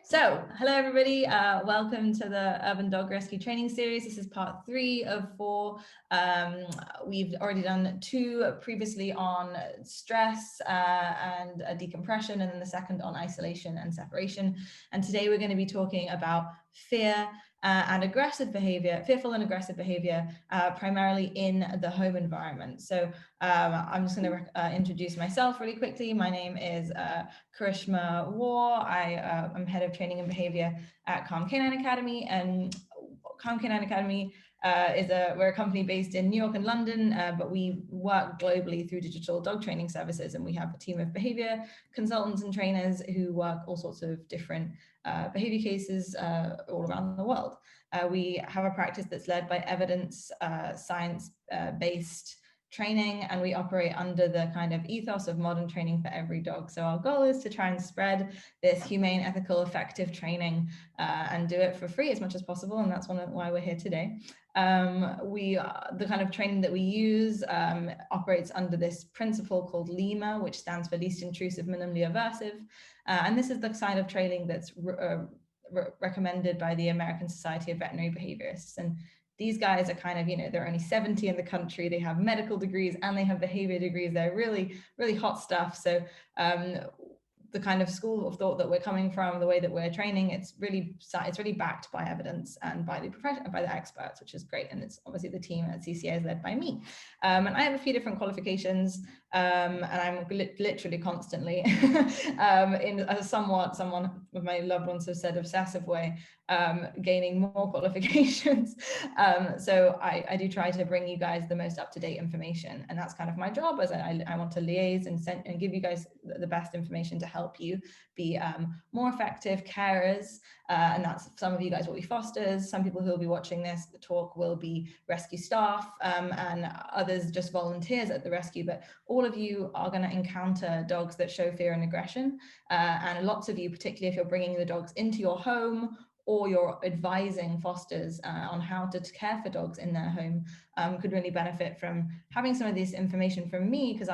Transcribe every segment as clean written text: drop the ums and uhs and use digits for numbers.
So, hello everybody, welcome to the Urban Dog Rescue Training Series. This is part 3 of 4. We've already done 2 previously on stress and decompression, and then the second on isolation and separation. And today we're going to be talking about fear and aggressive behavior, fearful and aggressive behavior, primarily in the home environment. So I'm just going to introduce myself really quickly. My name is Karishma Warr. I'm head of training and behavior at Canine Academy, and Canine Academy we're a company based in New York and London, but we work globally through digital dog training services, and we have a team of behavior consultants and trainers who work all sorts of different behavior cases all around the world. We have a practice that's led by evidence, science-based training, and we operate under the kind of ethos of modern training for every dog. So our goal is to try and spread this humane, ethical, effective training and do it for free as much as possible, and that's why we're here today. The kind of training that we use operates under this principle called LEMA, which stands for least intrusive, minimally aversive, and this is the kind of training that's recommended by the American Society of Veterinary Behaviorists. And these guys are kind of, they're only 70 in the country, they have medical degrees and they have behavior degrees. They're really, really hot stuff. So the kind of school of thought that we're coming from, the way that we're training, it's really backed by evidence and by the experts, which is great. And it's obviously the team at CCA is led by me. And I have a few different qualifications, and I'm literally constantly in a someone of my loved ones have said obsessive way, gaining more qualifications. So I do try to bring you guys the most up-to-date information, and that's kind of my job, as I want to liaise and give you guys the best information to help you be more effective carers. And that's, some of you guys will be fosters, some people who will be watching this talk will be rescue staff, and others just volunteers at the rescue. But all of you are going to encounter dogs that show fear and aggression, and lots of you, particularly if you're bringing the dogs into your home or you're advising fosters on how to care for dogs in their home, could really benefit from having some of this information from me, because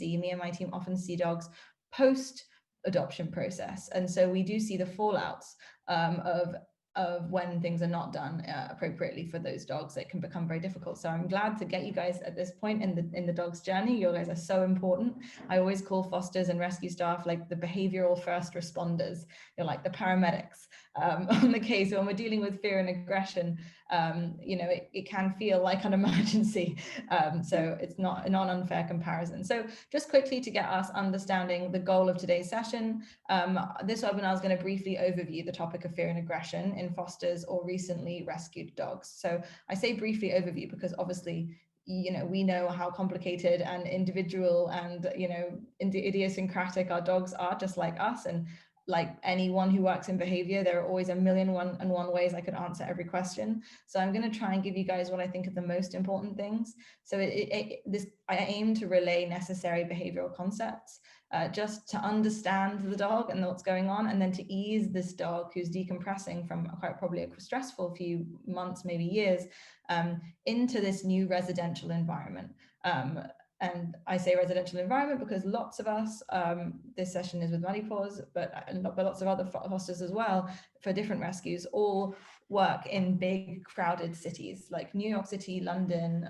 me and my team often see dogs post-adoption process. And so we do see the fallouts of when things are not done appropriately for those dogs. It can become very difficult. So I'm glad to get you guys at this point in the dog's journey. You guys are so important. I always call fosters and rescue staff like the behavioral first responders. You're like the paramedics on the case. When we're dealing with fear and aggression, it can feel like an emergency. So it's not an unfair comparison. So just quickly to get us understanding the goal of today's session, this webinar is going to briefly overview the topic of fear and aggression in fosters or recently rescued dogs. So I say briefly overview because obviously, we know how complicated and individual and, idiosyncratic our dogs are, just like us. And like anyone who works in behavior, there are always a million and one ways I could answer every question. So I'm going to try and give you guys what I think are the most important things. So I aim to relay necessary behavioral concepts, just to understand the dog and what's going on, and then to ease this dog who's decompressing from quite probably a stressful few months, maybe years, into this new residential environment. And I say residential environment because lots of us, this session is with Paws, but lots of other fosters as well for different rescues, all work in big crowded cities like New York City, London,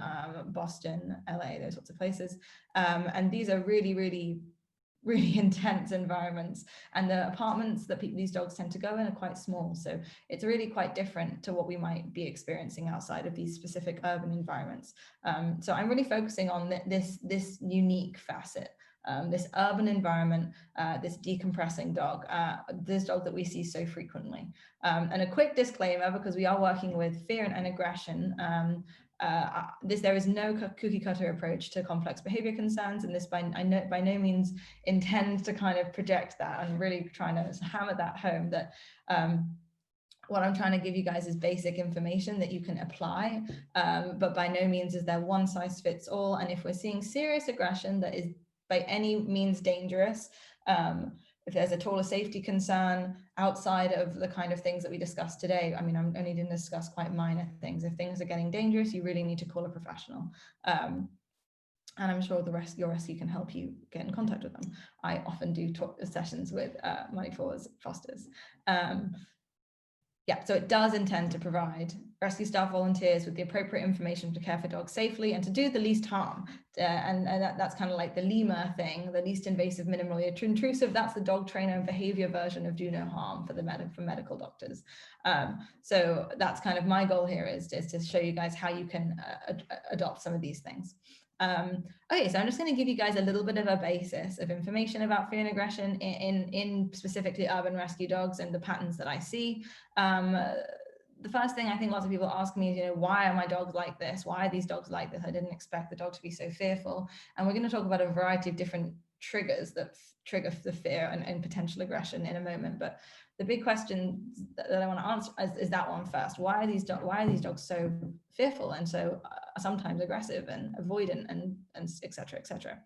Boston, LA, those sorts of places. And these are really, really, really intense environments, and the apartments that these dogs tend to go in are quite small. So it's really quite different to what we might be experiencing outside of these specific urban environments. So I'm really focusing on this unique facet, this urban environment, this decompressing dog, this dog that we see so frequently. And a quick disclaimer, because we are working with fear and aggression, there is no cookie cutter approach to complex behavior concerns, and this by no means intends to kind of project that. I'm really trying to hammer that home, that what I'm trying to give you guys is basic information that you can apply, but by no means is there one size fits all. And if we're seeing serious aggression that is by any means dangerous, if there's at all a safety concern outside of the kind of things that we discussed today, I mean, I'm only going to discuss quite minor things. If things are getting dangerous, you really need to call a professional. And I'm sure your rescue can help you get in contact with them. I often do sessions with my Paws fosters. Yeah, so it does intend to provide rescue staff volunteers with the appropriate information to care for dogs safely and to do the least harm. And that's kind of like the LEMA thing, the least invasive, minimally intrusive. That's the dog trainer behavior version of do no harm for the medical doctors. So that's kind of my goal here is to show you guys how you can adopt some of these things. Okay, so I'm just going to give you guys a little bit of a basis of information about fear and aggression in specifically urban rescue dogs and the patterns that I see. The first thing I think lots of people ask me is, why are my dogs like this? Why are these dogs like this? I didn't expect the dog to be so fearful. And we're going to talk about a variety of different triggers that trigger the fear and potential aggression in a moment. But the big question that I want to answer is that one first. Why are these dogs so fearful and so sometimes aggressive and avoidant and et cetera, et cetera?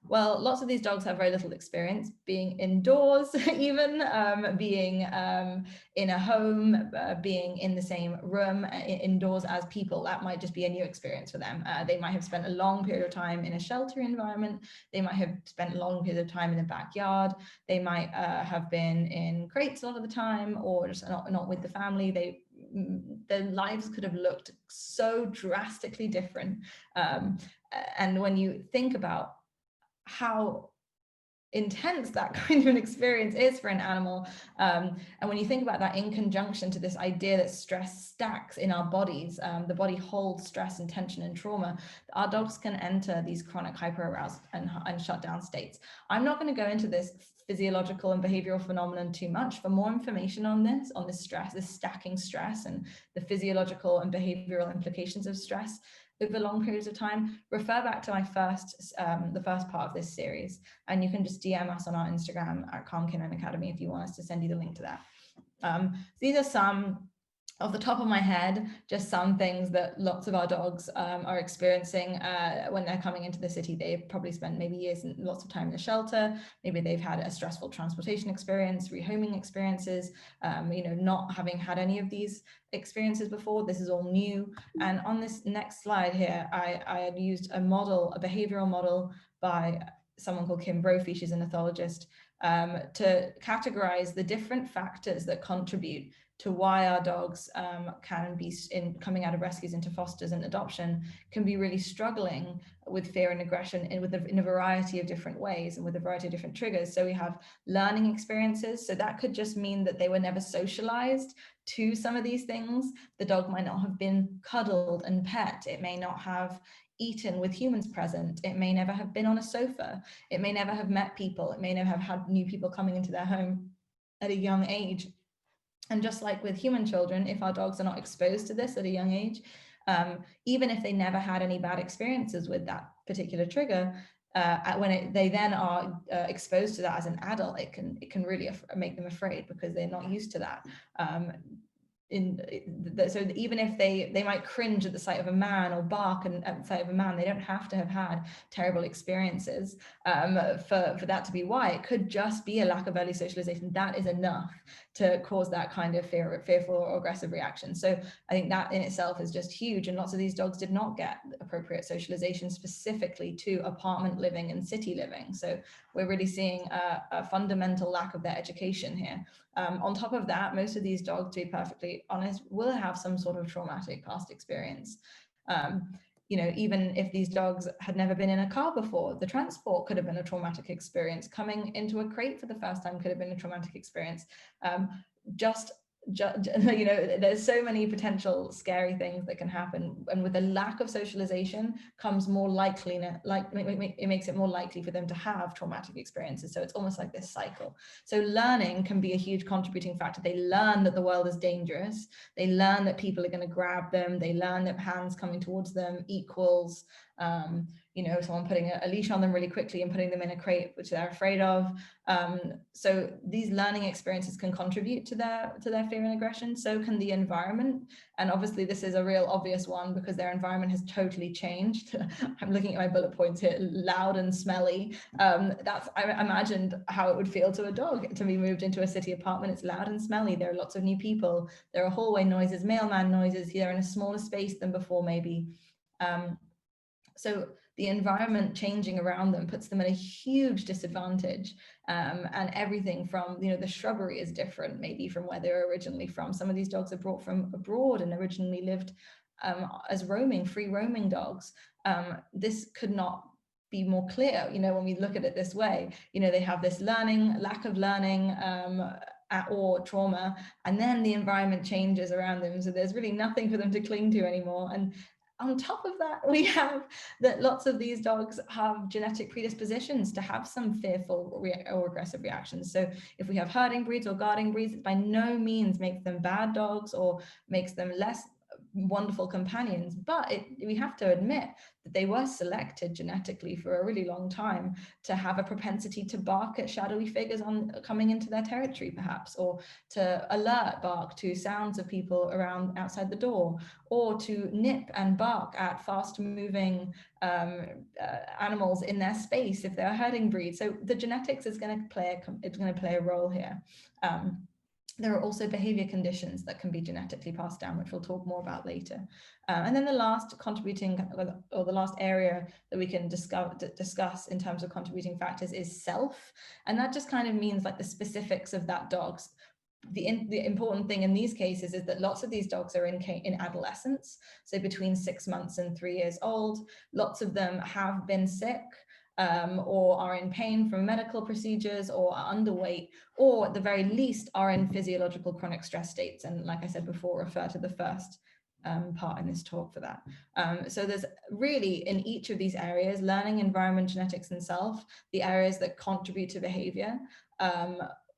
Well, lots of these dogs have very little experience being indoors, even being in a home, being in the same room indoors as people. That might just be a new experience for them. They might have spent a long period of time in a shelter environment. They might have spent a long period of time in the backyard. They might have been in crates a lot of the time, or just not with the family. Their lives could have looked so drastically different. And when you think about how intense that kind of an experience is for an animal, and when you think about that in conjunction to this idea that stress stacks in our bodies, the body holds stress and tension and trauma, our dogs can enter these chronic hyperaroused and shut down states. I'm not going to go into this physiological and behavioral phenomenon too much. For more information on this stress, this stacking stress, and the physiological and behavioral implications of stress over long periods of time, refer back to my the first part of this series, and you can just DM us on our Instagram at Calm Canine Academy if you want us to send you the link to that. These are some, off the top of my head, just some things that lots of our dogs are experiencing when they're coming into the city. They've probably spent maybe years and lots of time in the shelter. Maybe they've had a stressful transportation experience, rehoming experiences, not having had any of these experiences before. This is all new. And on this next slide here, I had used a behavioral model by someone called Kim Brophy. She's an ethologist, to categorize the different factors that contribute to why our dogs can be, in coming out of rescues into fosters and adoption, can be really struggling with fear and aggression in a variety of different ways and with a variety of different triggers. So we have learning experiences. So that could just mean that they were never socialized to some of these things. The dog might not have been cuddled and pet. It may not have eaten with humans present. It may never have been on a sofa. It may never have met people. It may never have had new people coming into their home at a young age. And just like with human children, if our dogs are not exposed to this at a young age, even if they never had any bad experiences with that particular trigger, when they then are exposed to that as an adult, it can really make them afraid because they're not used to that. So even if they might cringe at the sight of a man or bark at the sight of a man, they don't have to have had terrible experiences for that to be why. It could just be a lack of early socialization. That is enough to cause that kind of fearful or aggressive reaction. So I think that in itself is just huge. And lots of these dogs did not get appropriate socialization specifically to apartment living and city living. So we're really seeing a fundamental lack of their education here. On top of that, most of these dogs, to be perfectly honest, will have some sort of traumatic past experience. Even if these dogs had never been in a car before, the transport could have been a traumatic experience. Coming into a crate for the first time could have been a traumatic experience. There's so many potential scary things that can happen, and with a lack of socialization comes more it makes it more likely for them to have traumatic experiences. So it's almost like this cycle. So learning can be a huge contributing factor. They learn that the world is dangerous. They learn that people are going to grab them. They learn that hands coming towards them equals someone putting a leash on them really quickly and putting them in a crate, which they're afraid of. So these learning experiences can contribute to their fear and aggression. So can the environment. And obviously this is a real obvious one because their environment has totally changed. I'm looking at my bullet points here, loud and smelly. I imagined how it would feel to a dog to be moved into a city apartment. It's loud and smelly. There are lots of new people. There are hallway noises, mailman noises. They're in a smaller space than before maybe. So the environment changing around them puts them at a huge disadvantage. And everything from, the shrubbery is different, maybe from where they're originally from. Some of these dogs are brought from abroad and originally lived as free roaming dogs. This could not be more clear, when we look at it this way. They have this lack of learning, or trauma, and then the environment changes around them, so there's really nothing for them to cling to anymore. And on top of that, we have that lots of these dogs have genetic predispositions to have some fearful or aggressive reactions. So if we have herding breeds or guarding breeds, it by no means makes them bad dogs or makes them less wonderful companions, but we have to admit that they were selected genetically for a really long time to have a propensity to bark at shadowy figures coming into their territory, perhaps, or to bark to sounds of people around outside the door, or to nip and bark at fast-moving animals in their space if they're a herding breed. So the genetics is going to play a role here. There are also behavior conditions that can be genetically passed down, which we'll talk more about later. And then the last or the last area that we can discuss in terms of contributing factors is self. And that just kind of means like the specifics of that dog's. The important thing in these cases is that lots of these dogs are in adolescence, so between 6 months and 3 years old. Lots of them have been sick, or are in pain from medical procedures, or are underweight, or at the very least are in physiological chronic stress states. And like I said before, refer to the first part in this talk for that. So there's really, in each of these areas, learning, environment, genetics, and self, the areas that contribute to behavior,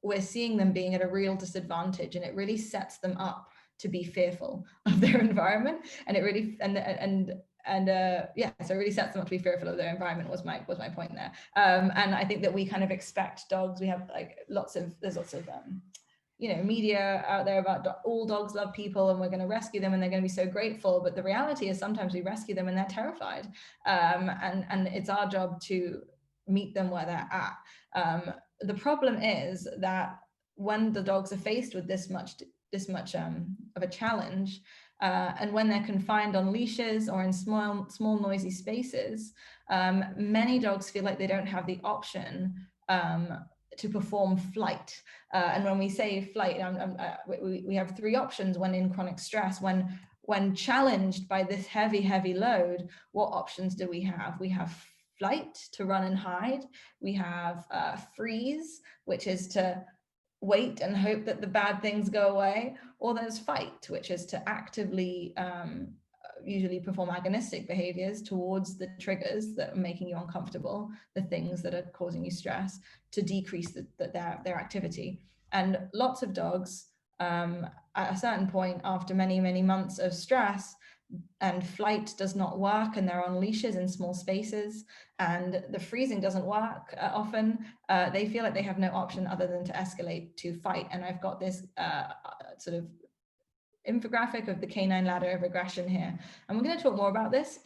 we're seeing them being at a real disadvantage, and it really sets them up to be fearful of their environment. And it really, so it really sets them up to be fearful of their environment was my point there. And I think that we kind of expect dogs, we have like there's lots of media out there about all dogs love people and we're going to rescue them and they're going to be so grateful, but the reality is sometimes we rescue them and they're terrified, and it's our job to meet them where they're at. The problem is that when the dogs are faced with this much of a challenge, and when they're confined on leashes or in small noisy spaces, many dogs feel like they don't have the option to perform flight. And when we say flight, we have 3 options when in chronic stress. When challenged by this heavy load, what options do we have? We have flight, to run and hide. We have freeze, which is to wait and hope that the bad things go away, or there's fight, which is to actively usually perform agonistic behaviors towards the triggers that are making you uncomfortable, the things that are causing you stress, to decrease their activity. And lots of dogs, at a certain point, after many months of stress, and flight does not work, and they're on leashes in small spaces, and the freezing doesn't work often, they feel like they have no option other than to escalate to fight. And I've got this sort of infographic of the canine ladder of aggression here, and we're going to talk more about this.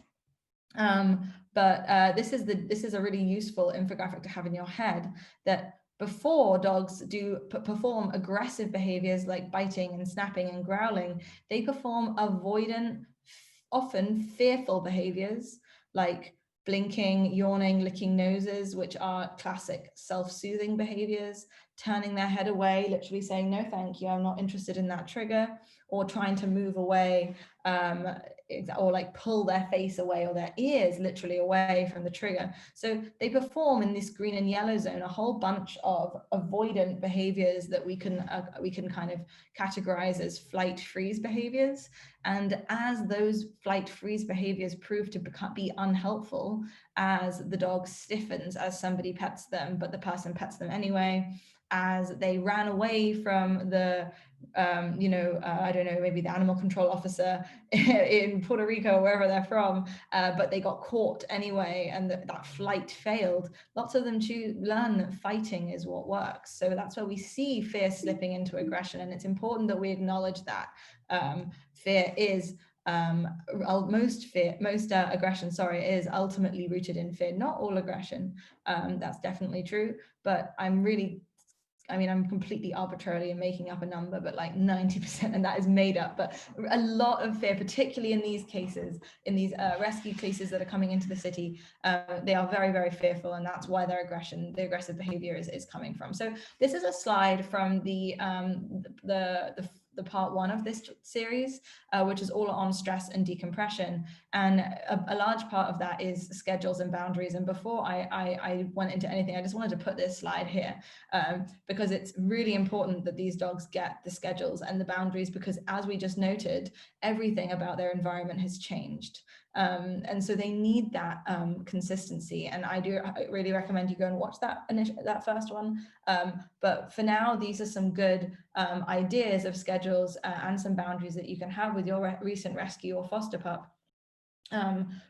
But this is a really useful infographic to have in your head, that before dogs do perform aggressive behaviors like biting and snapping and growling, they perform avoidant, often fearful behaviors like blinking, yawning, licking noses, which are classic self-soothing behaviors, turning their head away, literally saying, no, thank you, I'm not interested in that trigger, or trying to move away, or like pull their face away or their ears literally away from the trigger. So they perform in this green and yellow zone a whole bunch of avoidant behaviors that we can kind of categorize as flight freeze behaviors. And as those flight freeze behaviors prove to be unhelpful, as the dog stiffens as somebody pets them, but the person pets them anyway, as they ran away from the I don't know, maybe the animal control officer in Puerto Rico, wherever they're from, but they got caught anyway, and that flight failed. Lots of them learn that fighting is what works. So that's where we see fear slipping into aggression, and it's important that we acknowledge that fear is most aggression, is ultimately rooted in fear. Not all aggression, that's definitely true, but I'm really I mean, I'm completely arbitrarily making up a number, but like 90%, and that is made up, but a lot of fear, particularly in these cases, in these rescue cases that are coming into the city, they are very, very fearful, and that's why their aggressive behavior is coming from. So this is a slide from the part 1 of this series, which is all on stress and decompression. And a large part of that is schedules and boundaries. And before I went into anything, I just wanted to put this slide here because it's really important that these dogs get the schedules and the boundaries, because as we just noted, everything about their environment has changed. And so they need that consistency. And I really recommend you go and watch that first one. But for now, these are some good ideas of schedules and some boundaries that you can have with your recent rescue or foster pup.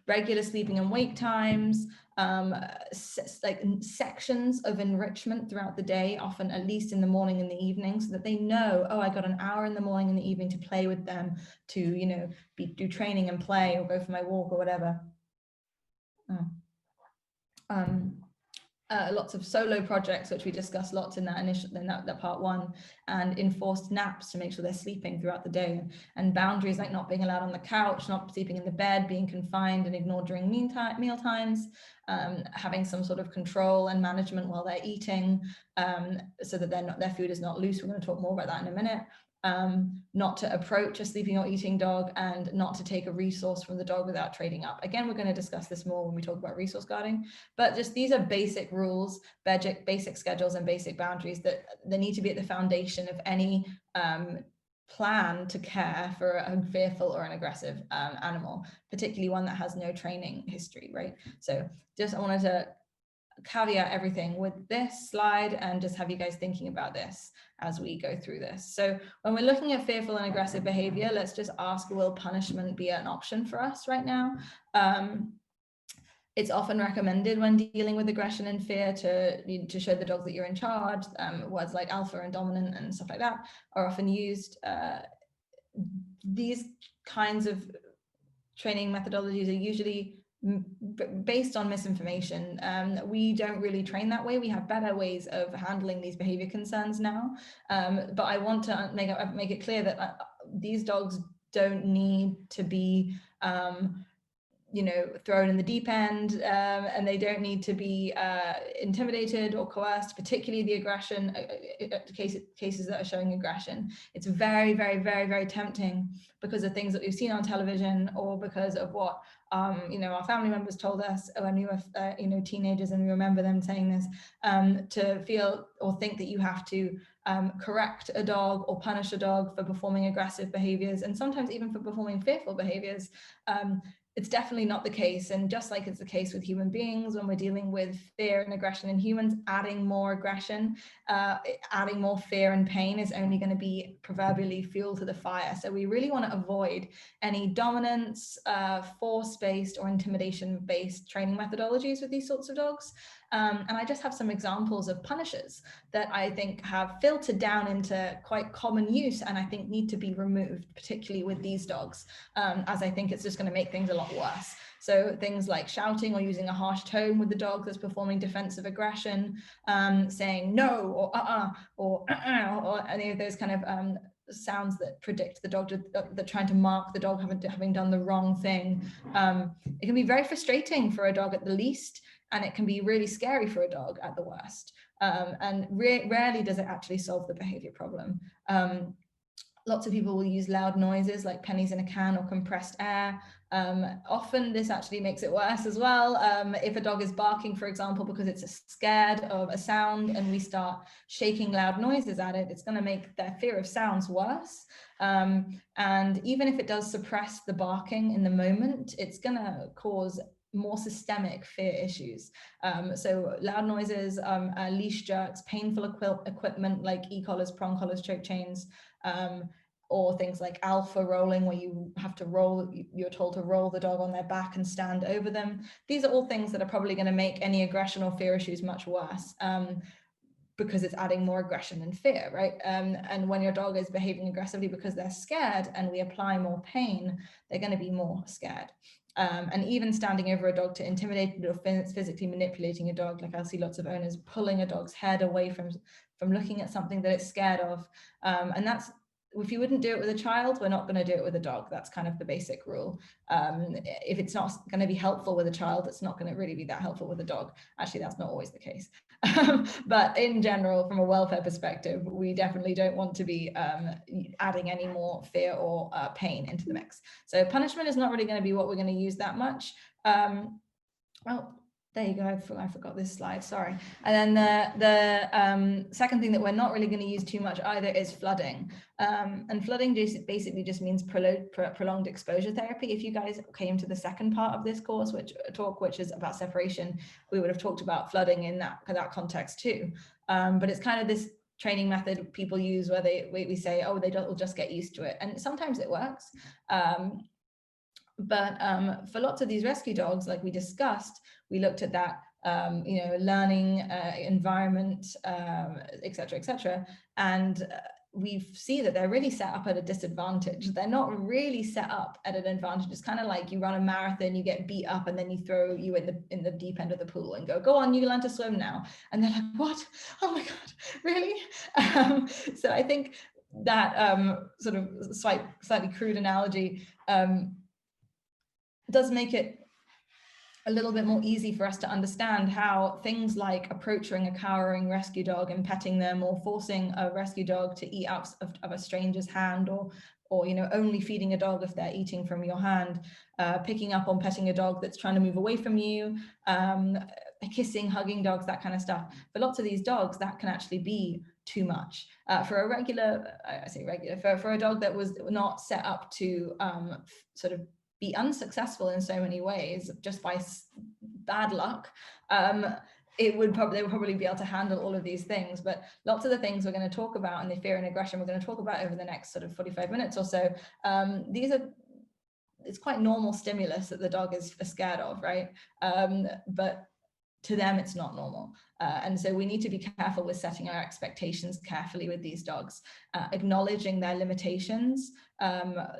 Regular sleeping and wake times, like sections of enrichment throughout the day, often at least in the morning and the evening, so that they know, oh, I got an hour in the morning and the evening to play with them, to, you know, do training and play or go for my walk or whatever. Lots of solo projects, which we discussed lots in that part 1, and enforced naps to make sure they're sleeping throughout the day, and boundaries like not being allowed on the couch, not sleeping in the bed, being confined and ignored during meal times, having some sort of control and management while they're eating, so that their food is not loose. We're going to talk more about that in a minute. Not to approach a sleeping or eating dog, and not to take a resource from the dog without trading up. Again, we're going to discuss this more when we talk about resource guarding, but just these are basic rules, basic schedules and basic boundaries that need to be at the foundation of any plan to care for a fearful or an aggressive animal, particularly one that has no training history, right? So just I wanted to caveat everything with this slide and just have you guys thinking about this as we go through this. So when we're looking at fearful and aggressive behavior, let's just ask, will punishment be an option for us right now? It's often recommended when dealing with aggression and fear to show the dog that you're in charge. Words like alpha and dominant and stuff like that are often used. These kinds of training methodologies are usually based on misinformation. We don't really train that way. We have better ways of handling these behavior concerns now. But I want to make it clear that these dogs don't need to be you know, thrown in the deep end, and they don't need to be intimidated or coerced, particularly the aggression cases that are showing aggression. It's very, very, very, very tempting because of things that we've seen on television, or because of what you know, our family members told us when we were you know, teenagers, and we remember them saying this, to feel or think that you have to correct a dog or punish a dog for performing aggressive behaviors, and sometimes even for performing fearful behaviors. It's definitely not the case. And just like it's the case with human beings, when we're dealing with fear and aggression in humans, adding more aggression, adding more fear and pain is only going to be proverbially fuel to the fire. So we really want to avoid any dominance, force-based or intimidation-based training methodologies with these sorts of dogs. And I just have some examples of punishers that I think have filtered down into quite common use, and I think need to be removed, particularly with these dogs, as I think it's just going to make things a lot worse. So things like shouting or using a harsh tone with the dog that's performing defensive aggression, saying no or or any of those kind of sounds that predict the dog, that trying to mark the dog having done the wrong thing. It can be very frustrating for a dog at the least, and it can be really scary for a dog at the worst. And rarely does it actually solve the behavior problem. Lots of people will use loud noises like pennies in a can or compressed air. Often this actually makes it worse as well. If a dog is barking, for example, because it's scared of a sound, and we start shaking loud noises at it, it's going to make their fear of sounds worse. And even if it does suppress the barking in the moment, it's going to cause more systemic fear issues. So loud noises, leash jerks, painful equipment like e-collars, prong collars, choke chains, or things like alpha rolling, where you have to roll, you're told to roll the dog on their back and stand over them. These are all things that are probably going to make any aggression or fear issues much worse, because it's adding more aggression and fear, right? And when your dog is behaving aggressively because they're scared, and we apply more pain, they're going to be more scared. And even standing over a dog to intimidate or physically manipulating a dog. Like I'll see lots of owners pulling a dog's head away from looking at something that it's scared of. And that's, if you wouldn't do it with a child, we're not going to do it with a dog. That's kind of the basic rule. If it's not going to be helpful with a child, it's not going to really be that helpful with a dog. Actually, that's not always the case. But in general, from a welfare perspective, we definitely don't want to be adding any more fear or pain into the mix. So punishment is not really going to be what we're going to use that much. Well, there you go. I forgot this slide. Sorry. And then the second thing that we're not really going to use too much either is flooding. And flooding basically just means prolonged exposure therapy. If you guys came to the second part of this course, which is about separation, we would have talked about flooding in that context too. But it's kind of this training method people use where we say, oh, they'll just get used to it. And sometimes it works. But for lots of these rescue dogs, like we discussed, we looked at that, learning environment, et cetera, and we see that they're really set up at a disadvantage. They're not really set up at an advantage. It's kind of like you run a marathon, you get beat up, and then you throw you in the deep end of the pool and go on, you learn to swim now. And they're like, what? Oh my God, really? So I think that sort of slightly crude analogy does make it a little bit more easy for us to understand how things like approaching a cowering rescue dog and petting them, or forcing a rescue dog to eat out of a stranger's hand, or only feeding a dog if they're eating from your hand, picking up on petting a dog that's trying to move away from you, kissing, hugging dogs, that kind of stuff. For lots of these dogs, that can actually be too much. For a for a dog that was not set up to sort of be unsuccessful in so many ways just by bad luck, they would probably be able to handle all of these things. But lots of the things we're going to talk about, and the fear and aggression we're going to talk about over the next sort of 45 minutes or so, it's quite normal stimulus that the dog is scared of, right? But to them, it's not normal. And so we need to be careful with setting our expectations carefully with these dogs, acknowledging their limitations,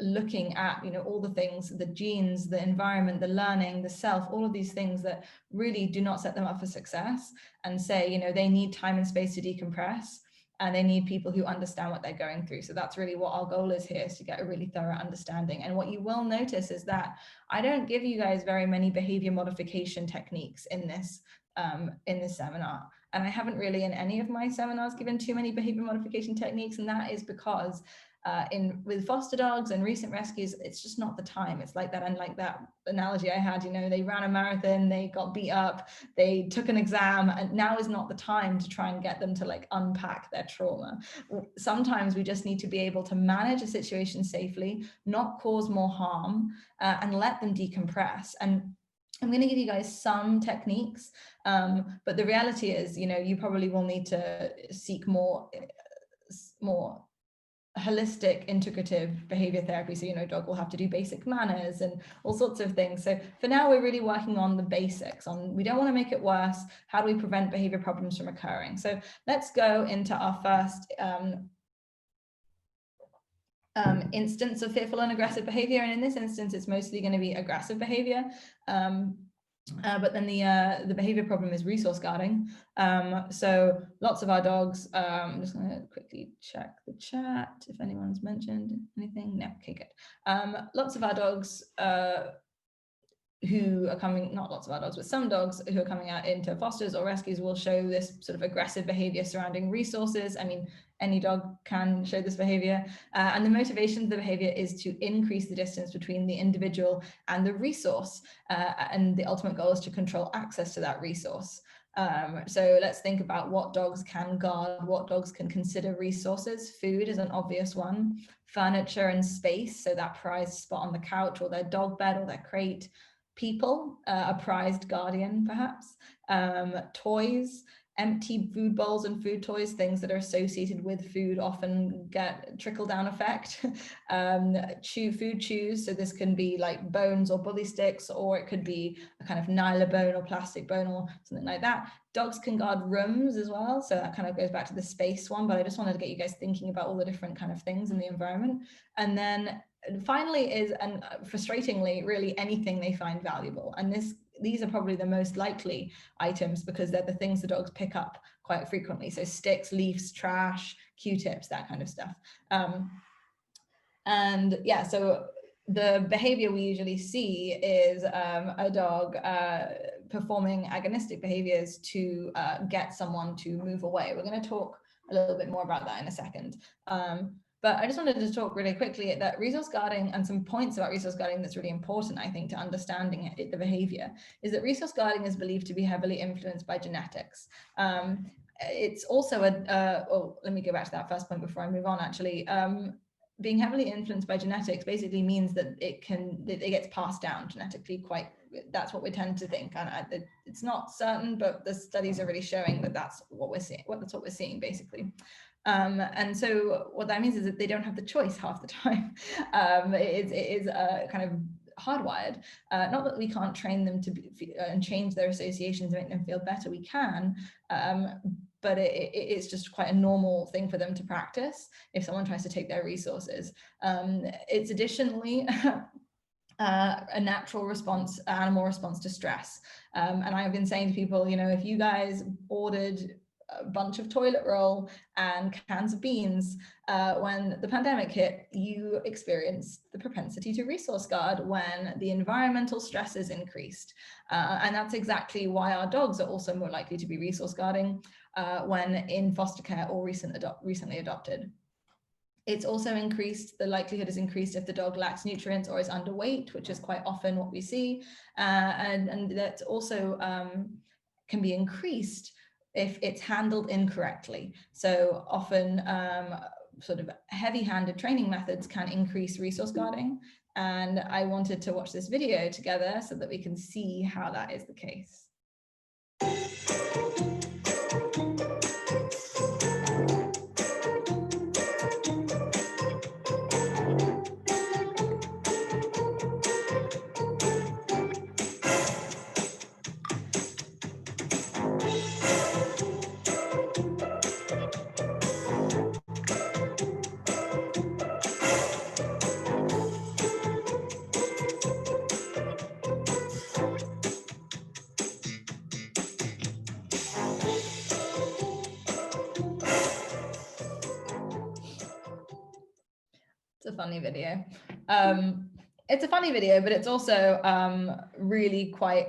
looking at, all the things, the genes, the environment, the learning, the self, all of these things that really do not set them up for success, and say, they need time and space to decompress, and they need people who understand what they're going through. So that's really what our goal is here, is to get a really thorough understanding. And what you will notice is that I don't give you guys very many behavior modification techniques in this seminar. And I haven't really in any of my seminars given too many behavior modification techniques. And that is because with foster dogs and recent rescues, it's just not the time. It's like that. And like that analogy I had, they ran a marathon, they got beat up, they took an exam, and now is not the time to try and get them to unpack their trauma. Sometimes we just need to be able to manage a situation safely, not cause more harm, and let them decompress. And I'm going to give you guys some techniques, but the reality is, you probably will need to seek more holistic integrative behavior therapy. So dog will have to do basic manners and all sorts of things. So for now, we're really working on the basics. We don't want to make it worse. How do we prevent behavior problems from occurring? So let's go into our first instance of fearful and aggressive behavior. And in this instance, it's mostly going to be aggressive behavior. But then the behavior problem is resource guarding. So lots of our dogs, I'm just going to quickly check the chat if anyone's mentioned anything. No, okay, good. Lots of our dogs who are coming, not lots of our dogs, but some dogs who are coming out into fosters or rescues will show this sort of aggressive behavior surrounding resources. I mean, any dog can show this behavior. And the motivation of the behavior is to increase the distance between the individual and the resource. And the ultimate goal is to control access to that resource. So let's think about what dogs can guard, what dogs can consider resources. Food is an obvious one. Furniture and space, so that prized spot on the couch or their dog bed or their crate. People, a prized guardian perhaps. Toys, empty food bowls and food toys, things that are associated with food, often get trickle-down effect. Food chews, so this can be like bones or bully sticks, or it could be a kind of nyla bone or plastic bone or something like that. Dogs can guard rooms as well, so that kind of goes back to the space one, but I just wanted to get you guys thinking about all the different kind of things in the environment. And then finally is, and frustratingly, really anything they find valuable. And these are probably the most likely items because they're the things the dogs pick up quite frequently. So sticks, leaves, trash, Q-tips, that kind of stuff. And yeah, so the behavior we usually see is a dog performing agonistic behaviors to get someone to move away. We're going to talk a little bit more about that in a second. But I just wanted to talk really quickly that resource guarding, and some points about resource guarding that's really important, I think, to understanding the behavior, is that resource guarding is believed to be heavily influenced by genetics. It's also let me go back to that first point before I move on, actually. Being heavily influenced by genetics basically means that it gets passed down genetically that's what we tend to think. And it's not certain, but the studies are really showing that that's what we're seeing. That's what we're seeing, basically. And so what that means is that they don't have the choice half the time. It is kind of hardwired. Not that we can't train them to and change their associations and make them feel better. We can, but it's just quite a normal thing for them to practice if someone tries to take their resources. It's additionally a natural response, animal response to stress. And I've been saying to people, if you guys ordered a bunch of toilet roll and cans of beans when the pandemic hit, you experienced the propensity to resource guard when the environmental stresses increased. And that's exactly why our dogs are also more likely to be resource guarding when in foster care or recently adopted. It's also increased, the likelihood is increased if the dog lacks nutrients or is underweight, which is quite often what we see. And that also can be increased if it's handled incorrectly. So often sort of heavy-handed training methods can increase resource guarding. And I wanted to watch this video together so that we can see how that is the case. A funny video. It's a funny video, but it's also really quite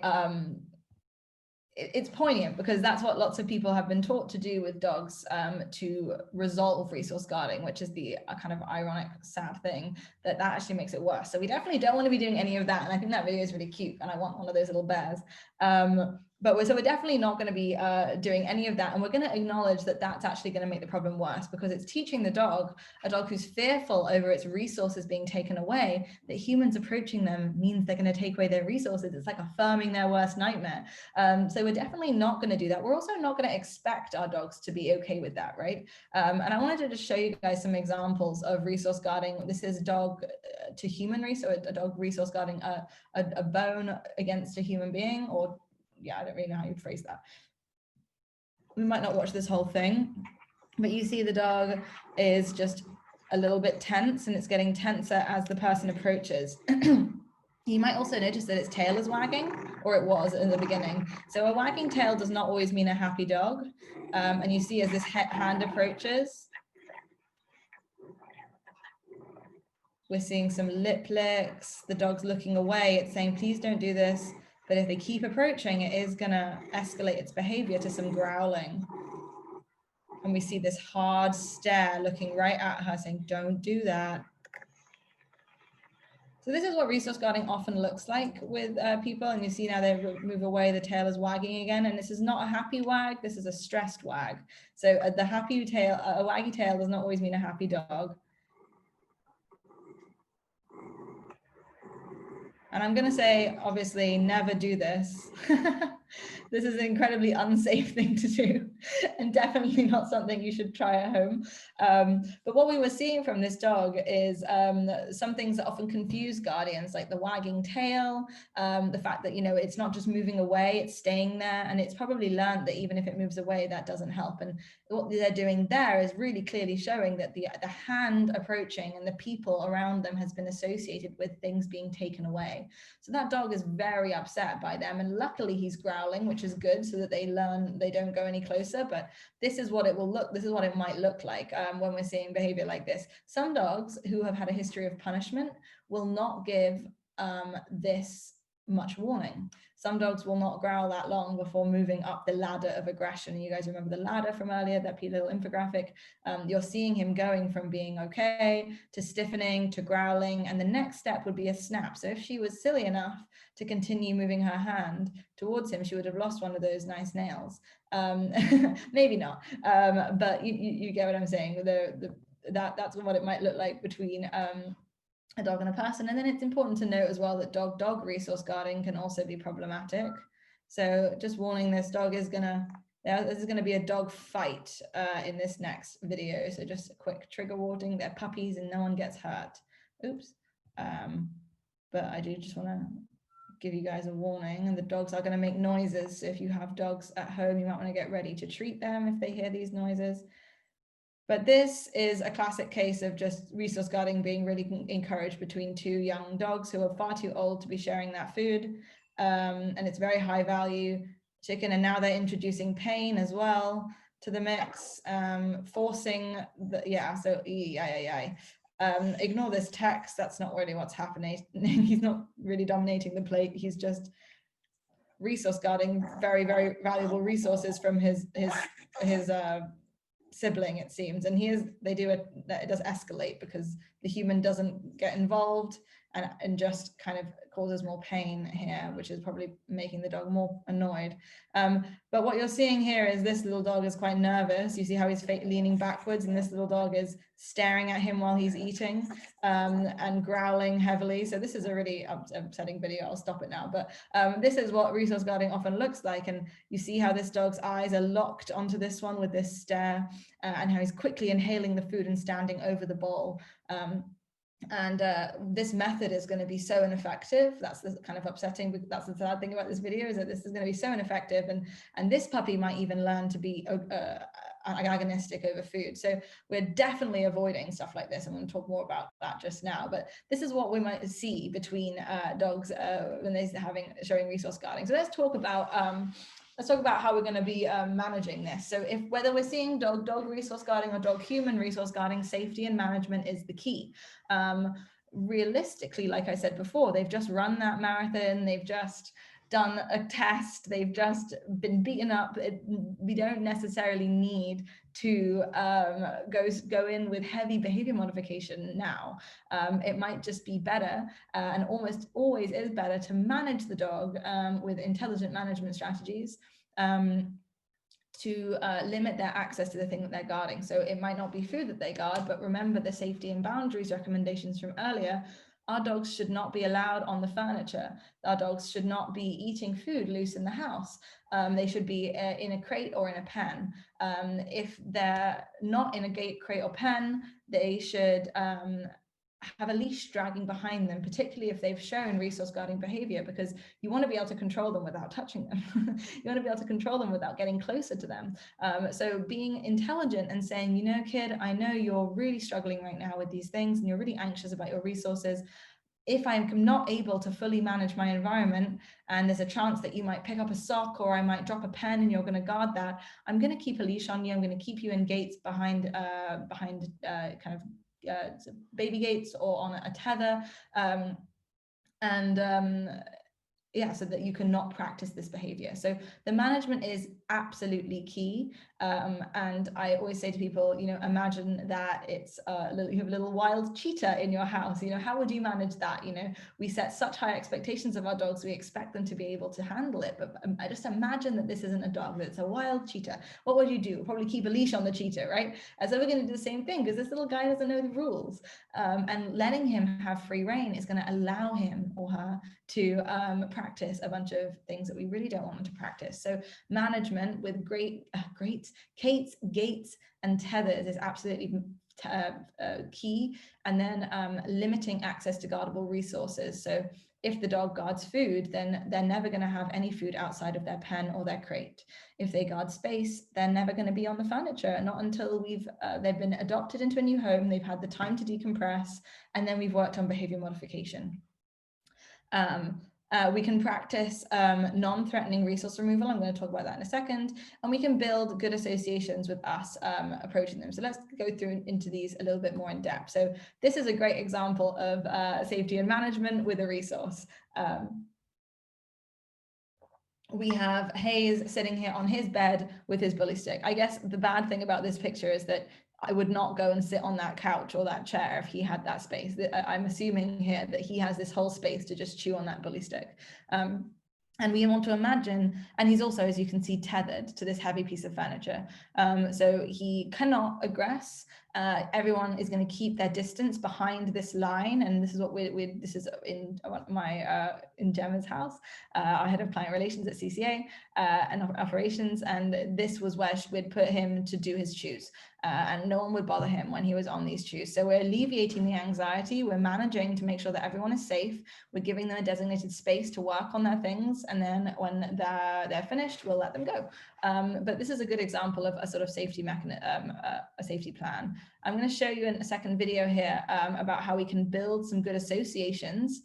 it's poignant because that's what lots of people have been taught to do with dogs to resolve resource guarding, which is the kind of ironic, sad thing that actually makes it worse. So we definitely don't want to be doing any of that. And I think that video is really cute, and I want one of those little bears. But we're definitely not going to be doing any of that. And we're going to acknowledge that that's actually going to make the problem worse because it's teaching the dog, a dog who's fearful over its resources being taken away, that humans approaching them means they're going to take away their resources. It's like affirming their worst nightmare. So we're definitely not going to do that. We're also not going to expect our dogs to be okay with that, right? And I wanted to just show you guys some examples of resource guarding. This is dog to human resource, a dog resource guarding a bone against a human being, or yeah, I don't really know how you'd phrase that. We might not watch this whole thing, but you see the dog is just a little bit tense, and it's getting tenser as the person approaches. You might also notice that its tail is wagging, or it was in the beginning. So a wagging tail does not always mean a happy dog. And you see as this hand approaches, we're seeing some lip licks. The dog's looking away. It's saying, please don't do this. But if they keep approaching, it is going to escalate its behavior to some growling. And we see this hard stare looking right at her saying, don't do that. So this is what resource guarding often looks like with people. And you see now they move away, the tail is wagging again. And this is not a happy wag, this is a stressed wag. So the happy tail, a waggy tail does not always mean a happy dog. And I'm going to say, obviously, never do this. This is an incredibly unsafe thing to do, and definitely not something you should try at home. But what we were seeing from this dog is some things that often confuse guardians, like the wagging tail, the fact that, you know, it's not just moving away, it's staying there, and it's probably learned that even if it moves away, that doesn't help. And what they're doing there is really clearly showing that the hand approaching and the people around them has been associated with things being taken away. So that dog is very upset by them, and luckily he's growling, which is good, so that they learn they don't go any closer. But this is what it will look, this is what it might look like when we're seeing behavior like this. Some dogs who have had a history of punishment will not give this much warning. Some dogs will not growl that long before moving up the ladder of aggression. You guys remember the ladder from earlier, that little infographic? You're seeing him going from being okay to stiffening to growling, and the next step would be a snap. So if she was silly enough to continue moving her hand towards him, she would have lost one of those nice nails. Maybe not, but you get what I'm saying. That's what it might look like between a dog and a person. And then it's important to note as well that dog resource guarding can also be problematic. So just warning, this dog is there's gonna be a dog fight in this next video. So just a quick trigger warning, they're puppies and no one gets hurt. Oops. But I do just wanna give you guys a warning, and the dogs are gonna make noises. So if you have dogs at home, you might wanna get ready to treat them if they hear these noises. But this is a classic case of just resource guarding being really encouraged between two young dogs who are far too old to be sharing that food. And it's very high value chicken. And now they're introducing pain as well to the mix, forcing the, ignore this text. That's not really what's happening. He's not really dominating the plate. He's just resource guarding very, very valuable resources from his sibling, it seems. And it does escalate because the human doesn't get involved and just kind of causes more pain here, which is probably making the dog more annoyed. But what you're seeing here is this little dog is quite nervous. You see how he's leaning backwards, and this little dog is staring at him while he's eating and growling heavily. So this is a really upsetting video. I'll stop it now. But this is what resource guarding often looks like. And you see how this dog's eyes are locked onto this one with this stare, and how he's quickly inhaling the food and standing over the bowl. This method is going to be so ineffective. That's the kind of upsetting, but that's the sad thing about this video, is that this is going to be so ineffective, and this puppy might even learn to be agonistic over food. So we're definitely avoiding stuff like this. I'm going to talk more about that just now, but this is what we might see between dogs when they're showing resource guarding. So let's talk about how we're going to be managing this. So whether we're seeing dog resource guarding or dog human resource guarding, safety and management is the key. Realistically, like I said before, they've just run that marathon, they've just done a test, they've just been beaten up. We don't necessarily need to go in with heavy behavior modification now. It might just be better, and almost always is better, to manage the dog with intelligent management strategies to limit their access to the thing that they're guarding. So it might not be food that they guard, but remember the safety and boundaries recommendations from earlier. Our dogs should not be allowed on the furniture. Our dogs should not be eating food loose in the house. They should be in a crate or in a pen. If they're not in a gate, crate or pen, they should have a leash dragging behind them, particularly if they've shown resource guarding behavior, because you want to be able to control them without touching them. You want to be able to control them without getting closer to them. So being intelligent and saying, you know, kid, I know you're really struggling right now with these things and you're really anxious about your resources. If I'm not able to fully manage my environment, and there's a chance that you might pick up a sock or I might drop a pen and you're going to guard that, I'm going to keep a leash on you. I'm going to keep you in gates behind baby gates or on a tether, so that you cannot practice this behavior. So the management is absolutely key. And I always say to people, you know, imagine that it's you have a little wild cheetah in your house. You know, how would you manage that? You know, we set such high expectations of our dogs, we expect them to be able to handle it. But I just imagine that this isn't a dog, that it's a wild cheetah. What would you do? Probably keep a leash on the cheetah, right? And so we're going to do the same thing, because this little guy doesn't know the rules. And letting him have free rein is going to allow him or her to practice a bunch of things that we really don't want them to practice. So management with gates, and tethers is absolutely key. And then limiting access to guardable resources. So if the dog guards food, then they're never going to have any food outside of their pen or their crate. If they guard space, they're never going to be on the furniture, not until they've been adopted into a new home, they've had the time to decompress, and then we've worked on behavior modification. We can practice non-threatening resource removal. I'm going to talk about that in a second. And we can build good associations with us approaching them. So let's go through into these a little bit more in depth. So this is a great example of safety and management with a resource. We have Hayes sitting here on his bed with his bully stick. I guess the bad thing about this picture is that I would not go and sit on that couch or that chair if he had that space. I'm assuming here that he has this whole space to just chew on that bully stick. And we want to imagine, and he's also, as you can see, tethered to this heavy piece of furniture. So he cannot aggress. Everyone is going to keep their distance behind this line. And this is what this is in Gemma's house, our head of client relations at CCA and operations. And this was where we'd put him to do his chews. And no one would bother him when he was on these chews. So we're alleviating the anxiety. We're managing to make sure that everyone is safe. We're giving them a designated space to work on their things. And then when they're finished, we'll let them go. But this is a good example of a sort of safety mechanism, a safety plan. I'm going to show you in a second video here about how we can build some good associations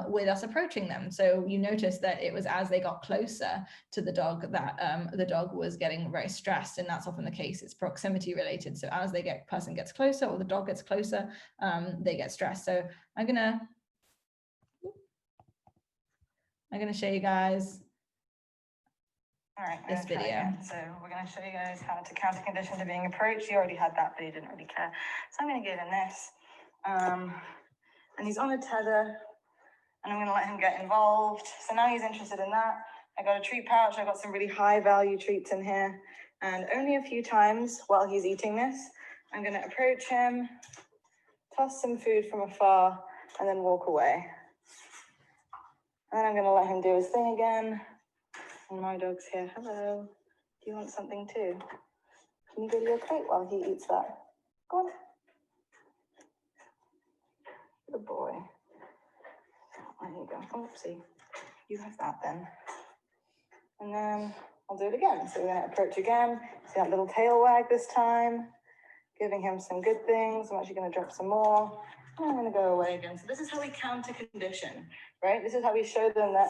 with us approaching them. So you notice that it was as they got closer to the dog that the dog was getting very stressed, and that's often the case. It's proximity related. So as person gets closer or the dog gets closer, they get stressed. So I'm gonna show you guys this video. So we're going to show you guys how to counter condition to being approached. You already had that, but you didn't really care. So I'm going to give him this. And he's on a tether, and I'm going to let him get involved. So now he's interested in that. I got a treat pouch. I got some really high value treats in here. And only a few times while he's eating this, I'm going to approach him, toss some food from afar, and then walk away. And then I'm going to let him do his thing again. And my dog's here. Hello. Do you want something too? Can you go to your crate while he eats that? Go on. Good boy. There you go. Oopsie. You have that then. And then I'll do it again. So we're going to approach again. See that little tail wag this time. Giving him some good things. I'm actually going to drop some more. And I'm going to go away again. So this is how we counter condition, right? This is how we show them that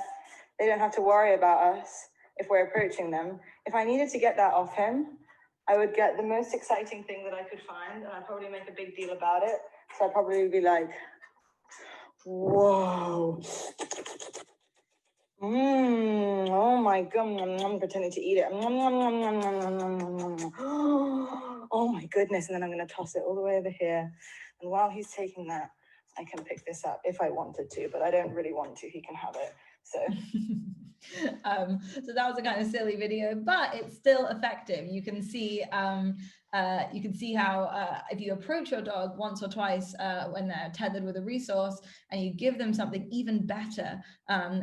they don't have to worry about us if we're approaching them. If I needed to get that off him, I would get the most exciting thing that I could find, and I'd probably make a big deal about it. So I'd probably be like, whoa. Oh my God, I'm pretending to eat it. Oh my goodness, and then I'm gonna toss it all the way over here. And while he's taking that, I can pick this up if I wanted to, but I don't really want to, he can have it, so. So that was a kind of silly video, but it's still effective. You can see how if you approach your dog once or twice when they're tethered with a resource and you give them something even better,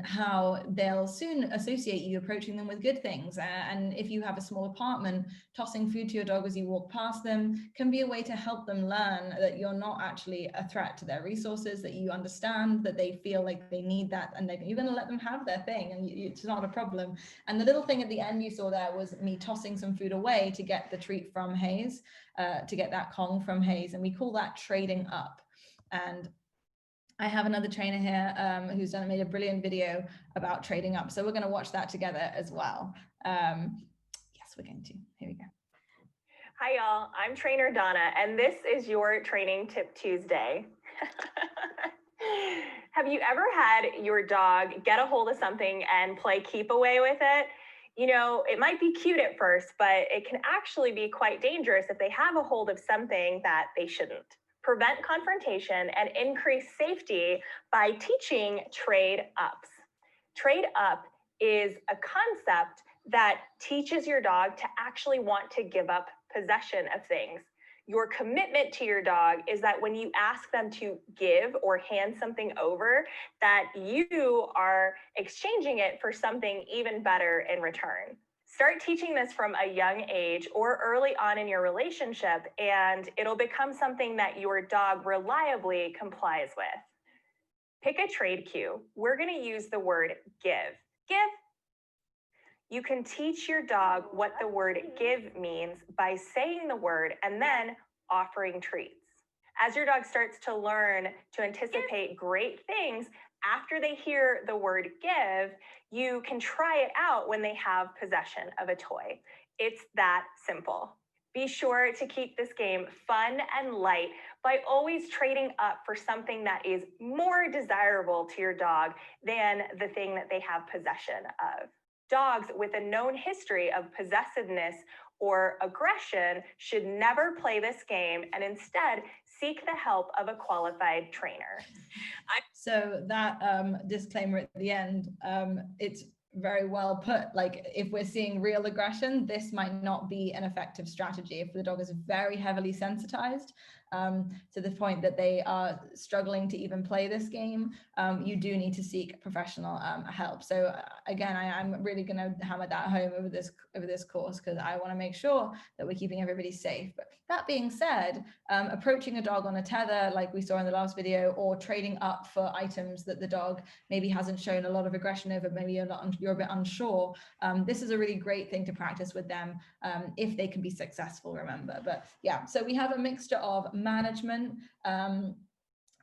how they'll soon associate you approaching them with good things. And if you have a small apartment, tossing food to your dog as you walk past them can be a way to help them learn that you're not actually a threat to their resources, that you understand that they feel like they need that, and you're going to let them have their thing, and it's not a problem. And the little thing at the end you saw there was me tossing some food away to get the treat from Hayes, to get that Kong from Hayes, and we call that trading up. And I have another trainer here who's made a brilliant video about trading up, so we're going to watch that together as well. Yes, we're going to. Here we go. Hi y'all, I'm trainer Donna, and this is your Training Tip Tuesday. Have you ever had your dog get a hold of something and play keep away with it? You know, it might be cute at first, but it can actually be quite dangerous if they have a hold of something that they shouldn't. Prevent confrontation and increase safety by teaching trade ups. Trade up is a concept that teaches your dog to actually want to give up possession of things. Your commitment to your dog is that when you ask them to give or hand something over, that you are exchanging it for something even better in return. Start teaching this from a young age or early on in your relationship, and it'll become something that your dog reliably complies with. Pick a trade cue. We're going to use the word give. Give. You can teach your dog what the word give means by saying the word and then offering treats. As your dog starts to learn to anticipate great things after they hear the word give, you can try it out when they have possession of a toy. It's that simple. Be sure to keep this game fun and light by always trading up for something that is more desirable to your dog than the thing that they have possession of. Dogs with a known history of possessiveness or aggression should never play this game and instead seek the help of a qualified trainer. So that disclaimer at the end, it's very well put. Like, if we're seeing real aggression, this might not be an effective strategy. If the dog is very heavily sensitized to the point that they are struggling to even play this game, you do need to seek professional help. So again, I'm really going to hammer that home over this course, because I want to make sure that we're keeping everybody safe. But that being said, approaching a dog on a tether, like we saw in the last video, or trading up for items that the dog maybe hasn't shown a lot of aggression over, maybe you're a bit unsure, this is a really great thing to practice with them if they can be successful, remember. But yeah, so we have a mixture of management,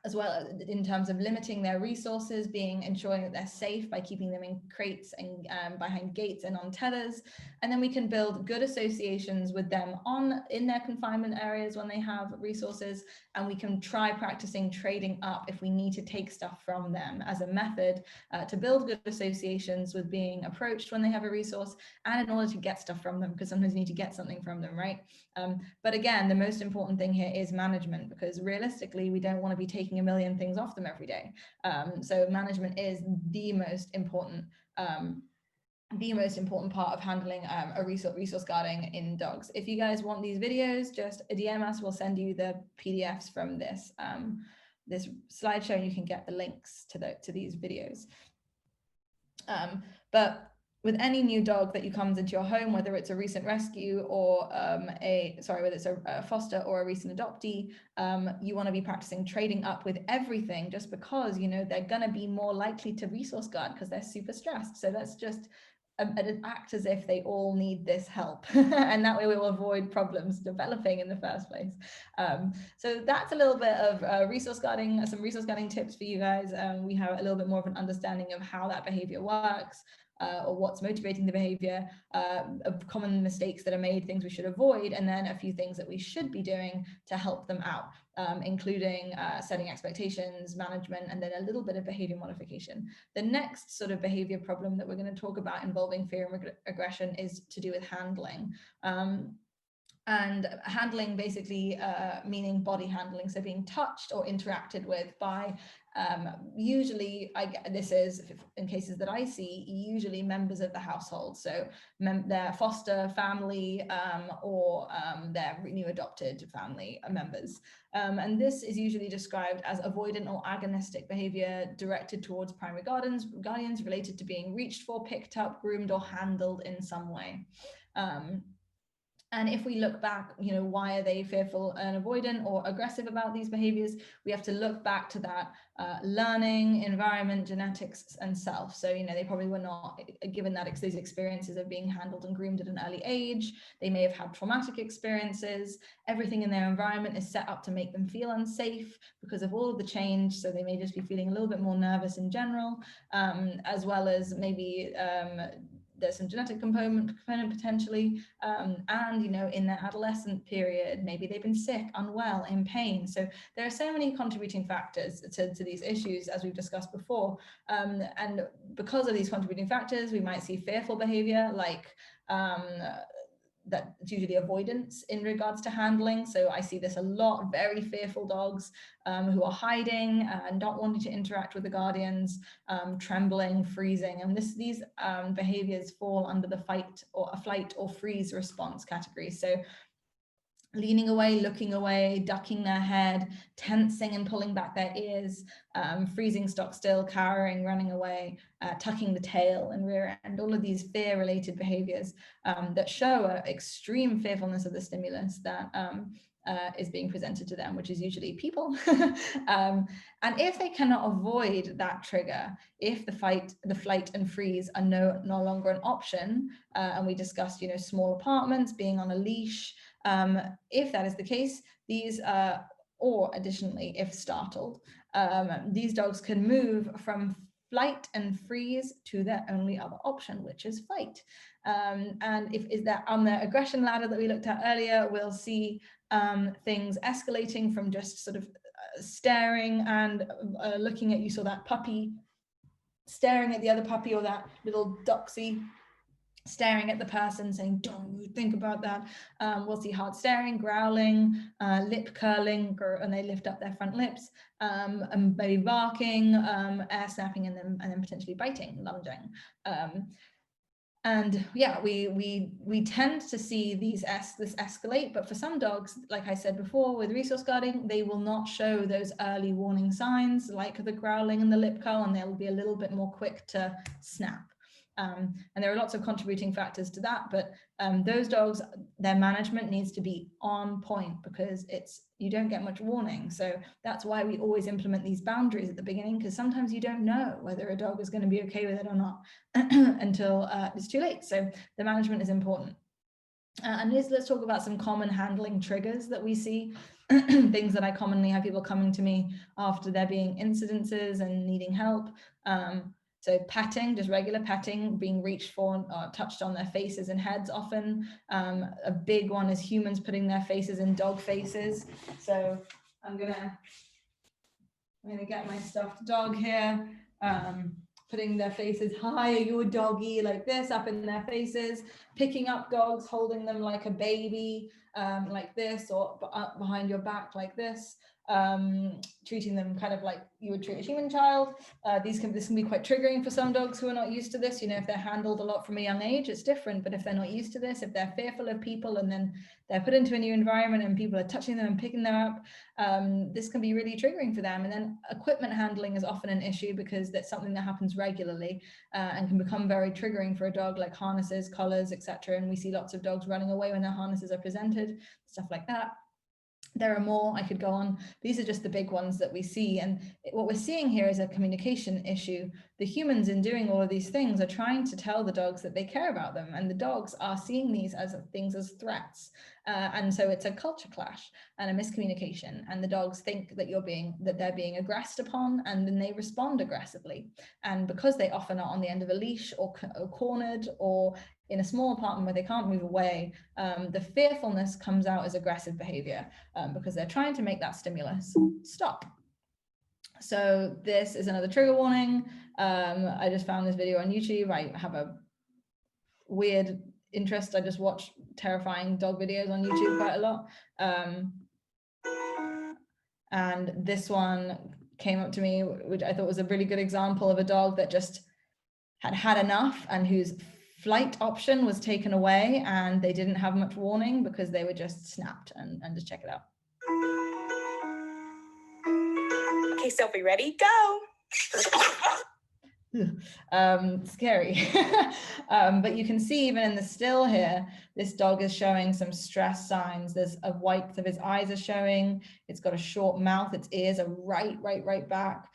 as well in terms of limiting their resources, ensuring that they're safe by keeping them in crates and behind gates and on tethers. And then we can build good associations with them in their confinement areas when they have resources. And we can try practicing trading up if we need to take stuff from them as a method to build good associations with being approached when they have a resource, and in order to get stuff from them, because sometimes you need to get something from them, right? But again, the most important thing here is management, because realistically, we don't want to be taking a million things off them every day. So management is the most important part of handling a resource guarding in dogs. If you guys want these videos, just DM us. We'll send you the PDFs from this this slideshow, and you can get the links to these videos. But with any new dog that comes into your home, whether it's a recent rescue or whether it's a foster or a recent adoptee, you want to be practicing trading up with everything, just because they're going to be more likely to resource guard because they're super stressed. So that's just act as if they all need this help, and that way we will avoid problems developing in the first place. So that's a little bit of resource guarding, some resource guarding tips for you guys. We have a little bit more of an understanding of how that behavior works, or what's motivating the behavior, of common mistakes that are made, things we should avoid, and then a few things that we should be doing to help them out, including setting expectations, management, and then a little bit of behavior modification. The next sort of behavior problem that we're going to talk about involving fear and aggression is to do with handling. And handling basically meaning body handling, so being touched or interacted with by usually, this is in cases that I see, usually members of the household, so their foster family or their new adopted family members. And this is usually described as avoidant or agonistic behavior directed towards primary guardians related to being reached for, picked up, groomed, or handled in some way. And if we look back, why are they fearful and avoidant or aggressive about these behaviors? We have to look back to that learning, environment, genetics, and self. So, they probably were not given those experiences of being handled and groomed at an early age. They may have had traumatic experiences. Everything in their environment is set up to make them feel unsafe because of all of the change. So they may just be feeling a little bit more nervous in general, as well as maybe there's some genetic component potentially, and in their adolescent period, maybe they've been sick, unwell, in pain. So there are so many contributing factors to these issues, as we've discussed before, and because of these contributing factors, we might see fearful behavior, like that's usually avoidance in regards to handling. So I see this a lot, very fearful dogs who are hiding and not wanting to interact with the guardians, trembling, freezing. And these behaviors fall under the flight or freeze response category. So leaning away, looking away, ducking their head, tensing and pulling back their ears, freezing stock still, cowering, running away, tucking the tail and rear end, all of these fear-related behaviors that show an extreme fearfulness of the stimulus that is being presented to them, which is usually people. And if they cannot avoid that trigger, if the flight and freeze are no longer an option, and we discussed, small apartments, being on a leash, if that is the case, these, or additionally, if startled, these dogs can move from flight and freeze to their only other option, which is fight. And is that on the aggression ladder that we looked at earlier, we'll see things escalating from just sort of staring and looking at, you saw that puppy staring at the other puppy, or that little doxy staring at the person saying, don't you think about that. We'll see hard staring, growling, lip curling, and they lift up their front lips, and maybe barking, air snapping, and then potentially biting, lunging. And yeah, we tend to see this escalate, but for some dogs, like I said before, with resource guarding, they will not show those early warning signs like the growling and the lip curl, and they'll be a little bit more quick to snap. And there are lots of contributing factors to that, but those dogs, their management needs to be on point, because you don't get much warning. So that's why we always implement these boundaries at the beginning, because sometimes you don't know whether a dog is going to be okay with it or not until it's too late. So the management is important. And let's talk about some common handling triggers that we see, things that I commonly have people coming to me after there being incidences and needing help. So petting, just regular petting, being reached for or touched on their faces and heads often. A big one is humans putting their faces in dog faces. So I'm gonna get my stuffed dog here, putting their faces high, your doggy, like this, up in their faces, picking up dogs, holding them like a baby, like this, or up behind your back like this. Treating them kind of like you would treat a human child. This can be quite triggering for some dogs who are not used to this. If they're handled a lot from a young age, it's different. But if they're not used to this, if they're fearful of people and then they're put into a new environment and people are touching them and picking them up, this can be really triggering for them. And then equipment handling is often an issue, because that's something that happens regularly and can become very triggering for a dog, like harnesses, collars, etc. And we see lots of dogs running away when their harnesses are presented, stuff like that. There are more, I could go on. These are just the big ones that we see. And what we're seeing here is a communication issue. The humans, in doing all of these things, are trying to tell the dogs that they care about them. And the dogs are seeing these as things as threats. And so it's a culture clash and a miscommunication. And the dogs think that they're being aggressed upon, and then they respond aggressively. And because they often are on the end of a leash or cornered or in a small apartment where they can't move away, the fearfulness comes out as aggressive behavior, because they're trying to make that stimulus stop. So this is another trigger warning. I just found this video on YouTube. I have a weird interest. I just watch terrifying dog videos on YouTube quite a lot. And this one came up to me, which I thought was a really good example of a dog that just had enough, and whose flight option was taken away, and they didn't have much warning because they were just snapped. And just check it out. Okay, Sophie, ready? Go. Scary. But you can see even in the still here, this dog is showing some stress signs. There's a white of his eyes are showing. It's got a short mouth. Its ears are right back.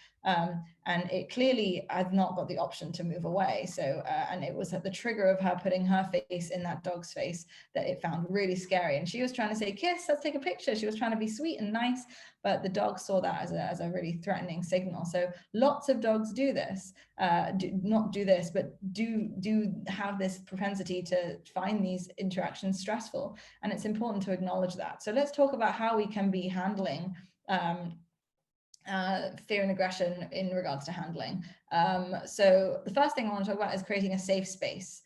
And it clearly has not got the option to move away. So, and it was at the trigger of her putting her face in that dog's face that it found really scary. And she was trying to say, kiss, let's take a picture. She was trying to be sweet and nice, but the dog saw that as a really threatening signal. So lots of dogs do this, not do this, but do have this propensity to find these interactions stressful. And it's important to acknowledge that. So let's talk about how we can be handling fear and aggression in regards to handling. So the first thing I want to talk about is creating a safe space.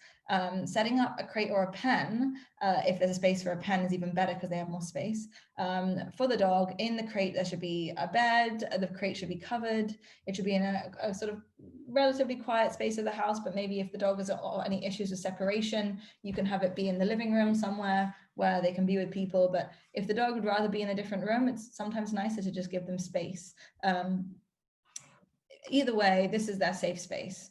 Setting up a crate or a pen, if there's a space for a pen, is even better because they have more space. For the dog, in the crate there should be a bed, the crate should be covered, it should be in a sort of relatively quiet space of the house, but maybe if the dog has any issues with separation, you can have it be in the living room somewhere where they can be with people. But if the dog would rather be in a different room, it's sometimes nicer to just give them space. Either way, this is their safe space.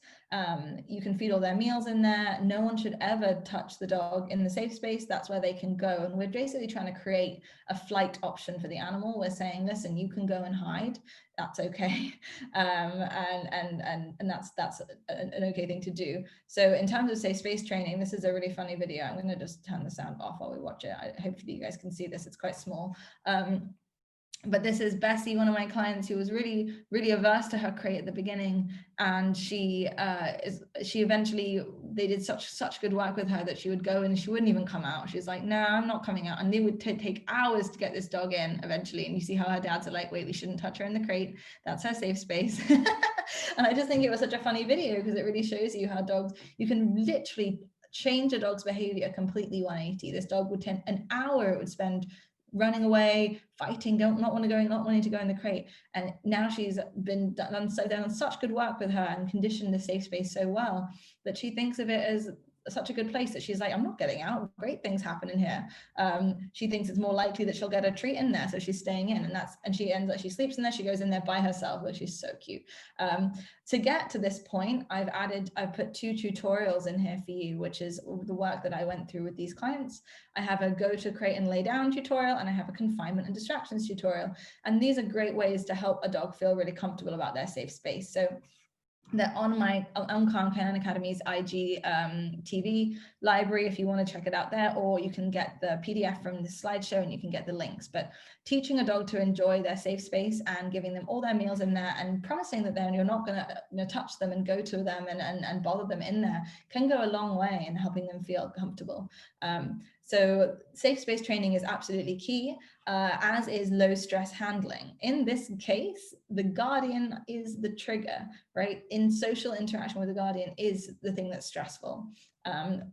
You can feed all their meals in there. No one should ever touch the dog in the safe space. That's where they can go. And we're basically trying to create a flight option for the animal. We're saying, listen, you can go and hide. That's okay. And that's an okay thing to do. So in terms of safe space training, this is a really funny video. I'm going to just turn the sound off while we watch it. Hopefully you guys can see this. It's quite small. But this is Bessie, one of my clients, who was really, really averse to her crate at the beginning, and she eventually, they did such good work with her that she would go and she wouldn't even come out. She's like, no, I'm not coming out. And they would take hours to get this dog in eventually. And you see how her dads are like, wait, we shouldn't touch her in the crate. That's her safe space. And I just think it was such a funny video because it really shows you how dogs, you can literally change a dog's behavior completely 180. This dog would take an hour, it would spend running away, fighting, not wanting to go in the crate. And now she's done such good work with her and conditioned the safe space so well that she thinks of it as such a good place that she's like, I'm not getting out. Great things happen in here. She thinks it's more likely that she'll get a treat in there, so she's staying in, and she sleeps in there. She goes in there by herself, which is so cute. To get to this point, I've put 2 tutorials in here for you, which is the work that I went through with these clients. I have a go to crate and lay down tutorial, and I have a confinement and distractions tutorial. And these are great ways to help a dog feel really comfortable about their safe space. So they're on my Canine Academy's IG TV library if you want to check it out there, or you can get the PDF from the slideshow and you can get the links. But teaching a dog to enjoy their safe space and giving them all their meals in there and promising that you're not going to touch them and go to them and bother them in there can go a long way in helping them feel comfortable. So safe space training is absolutely key, as is low stress handling. In this case, the guardian is the trigger, right? In social interaction with the guardian is the thing that's stressful.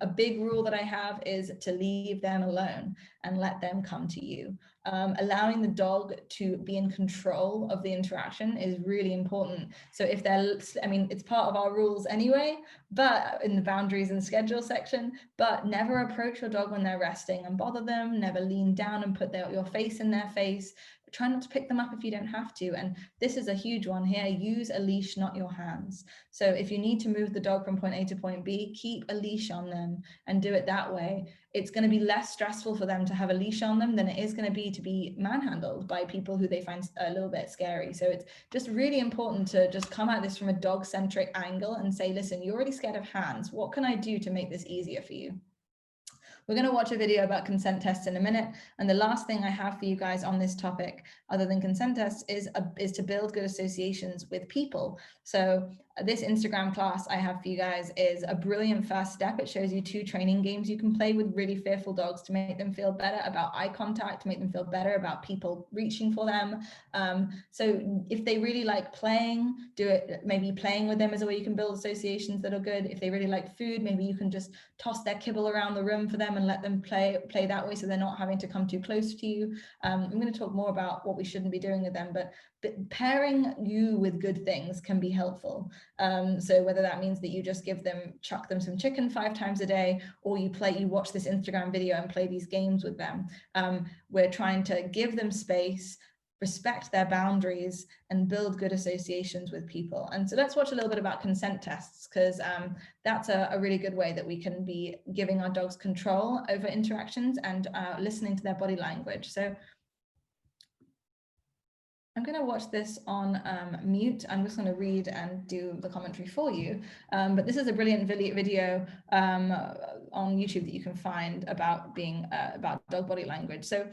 A big rule that I have is to leave them alone and let them come to you. Allowing the dog to be in control of the interaction is really important. So if it's part of our rules anyway, but in the boundaries and schedule section, but never approach your dog when they're resting and bother them, never lean down and put your face in their face. Try not to pick them up if you don't have to. And this is a huge one here. Use a leash, not your hands. So if you need to move the dog from point A to point B, keep a leash on them and do it that way. It's going to be less stressful for them to have a leash on them than it is going to be manhandled by people who they find a little bit scary. So it's just really important to just come at this from a dog-centric angle and say, listen, you're already scared of hands. What can I do to make this easier for you? We're going to watch a video about consent tests in a minute. And the last thing I have for you guys on this topic, other than consent tests, is to build good associations with people. So this Instagram class I have for you guys is a brilliant first step. It shows you 2 training games you can play with really fearful dogs to make them feel better about eye contact, to make them feel better about people reaching for them. So if they really like playing, do it. Maybe playing with them is a way you can build associations that are good. If they really like food, maybe you can just toss their kibble around the room for them and let them play that way, so they're not having to come too close to you. I'm going to talk more about what we shouldn't be doing with them, but pairing you with good things can be helpful. So whether that means that you just chuck them some chicken 5 times a day, or you watch this Instagram video and play these games with them. We're trying to give them space, respect their boundaries, and build good associations with people. And so let's watch a little bit about consent tests, because that's a really good way that we can be giving our dogs control over interactions and listening to their body language. So I'm going to watch this on mute. I'm just going to read and do the commentary for you. But this is a brilliant video on YouTube that you can find about dog body language. So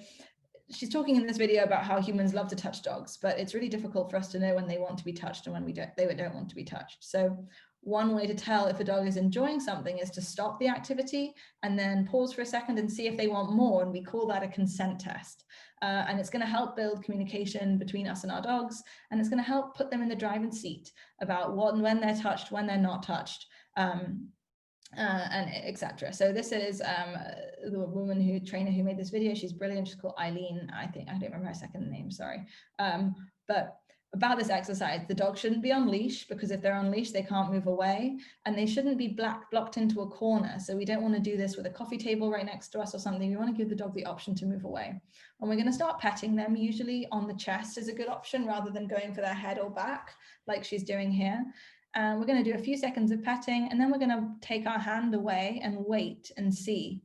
she's talking in this video about how humans love to touch dogs, but it's really difficult for us to know when they want to be touched and when they don't want to be touched. So one way to tell if a dog is enjoying something is to stop the activity and then pause for a second and see if they want more. And we call that a consent test. And it's going to help build communication between us and our dogs. And it's going to help put them in the driving seat about when they're touched, when they're not touched. And etc. So this is the trainer who made this video. She's brilliant. She's called Eileen. I don't remember her second name, sorry. But about this exercise, the dog shouldn't be on leash, because if they're on leash, they can't move away, and they shouldn't be blocked into a corner. So we don't want to do this with a coffee table right next to us or something. We want to give the dog the option to move away. And we're going to start petting them. Usually on the chest is a good option rather than going for their head or back like she's doing here. And we're going to do a few seconds of petting, and then we're going to take our hand away and wait and see.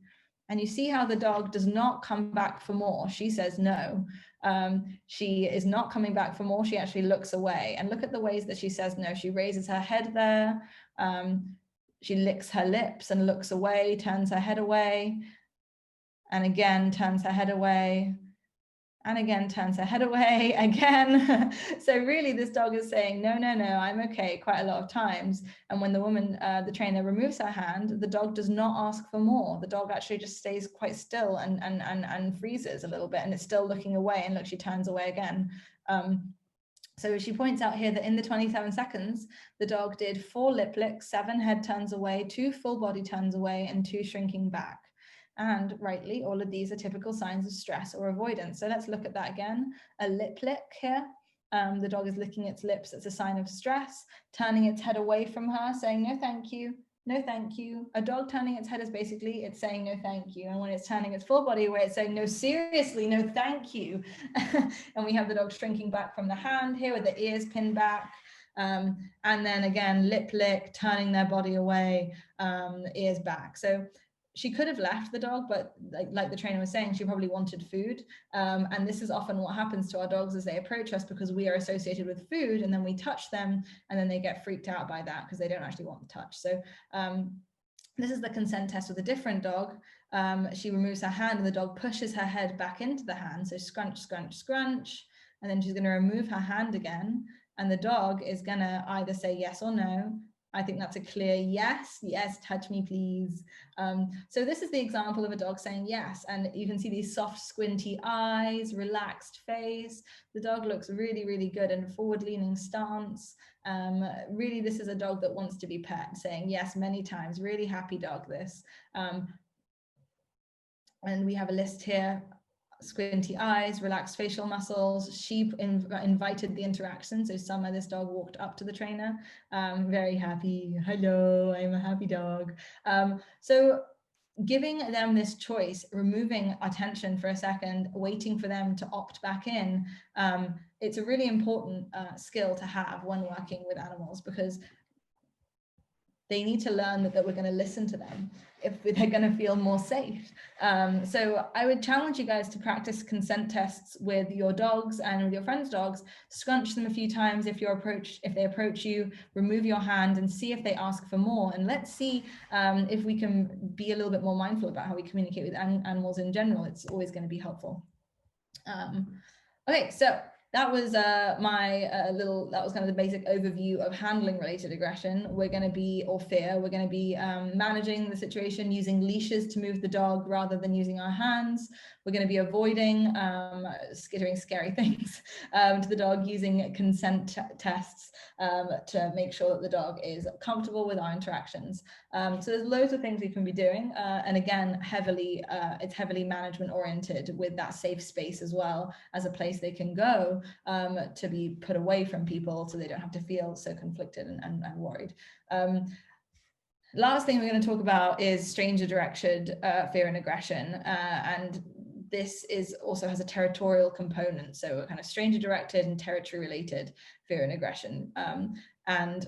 And you see how the dog does not come back for more. She says no. She is not coming back for more. She actually looks away. And look at the ways that she says no. She raises her head there. She licks her lips and looks away, turns her head away, and again turns her head away, and again turns her head away again. So really this dog is saying, no, no, no, I'm okay, quite a lot of times. And when the woman, the trainer, removes her hand, the dog does not ask for more. The dog actually just stays quite still and freezes a little bit, and it's still looking away, and look, she turns away again. So she points out here that in the 27 seconds, the dog did 4 lip licks, 7 head turns away, 2 full body turns away, and 2 shrinking back. And rightly, all of these are typical signs of stress or avoidance. So let's look at that again. A lip lick here. The dog is licking its lips. It's a sign of stress. Turning its head away from her, saying no thank you, no thank you. A dog turning its head is basically it's saying no thank you. And when it's turning its full body away, it's saying no, seriously, no thank you. And we have the dog shrinking back from the hand here with the ears pinned back. And then again, lip lick, turning their body away, ears back. So she could have left the dog, but like the trainer was saying, she probably wanted food. And this is often what happens to our dogs as they approach us, because we are associated with food, and then we touch them, and then they get freaked out by that because they don't actually want the touch. So this is the consent test with a different dog. She removes her hand and the dog pushes her head back into the hand. So scrunch, scrunch, scrunch. And then she's going to remove her hand again. And the dog is going to either say yes or no. I think that's a clear yes. Yes, touch me, please. So this is the example of a dog saying yes. And you can see these soft, squinty eyes, relaxed face. The dog looks really, really good in a forward-leaning stance. Really, this is a dog that wants to be pet, saying yes many times. Really happy dog, this. And we have a list here. Squinty eyes, relaxed facial muscles. She invited the interaction. So Summer, this dog, walked up to the trainer, very happy. Hello, I'm a happy dog. So giving them this choice, removing attention for a second, waiting for them to opt back in, it's a really important skill to have when working with animals, because they need to learn that we're going to listen to them if they're going to feel more safe. So I would challenge you guys to practice consent tests with your dogs and with your friends' dogs. Scrunch them a few times if they approach you, remove your hand and see if they ask for more. And let's see if we can be a little bit more mindful about how we communicate with animals in general. It's always going to be helpful. Okay, so that was that was kind of the basic overview of handling related aggression. We're going to be, or fear, we're going to be managing the situation using leashes to move the dog rather than using our hands. We're going to be avoiding doing scary things to the dog, using consent tests to make sure that the dog is comfortable with our interactions. So there's loads of things we can be doing. And again, it's heavily management oriented, with that safe space as well as a place they can go to be put away from people, so they don't have to feel so conflicted and worried. Last thing we're going to talk about is stranger directed fear and aggression. And this also has a territorial component. So a kind of stranger directed and territory related fear and aggression. And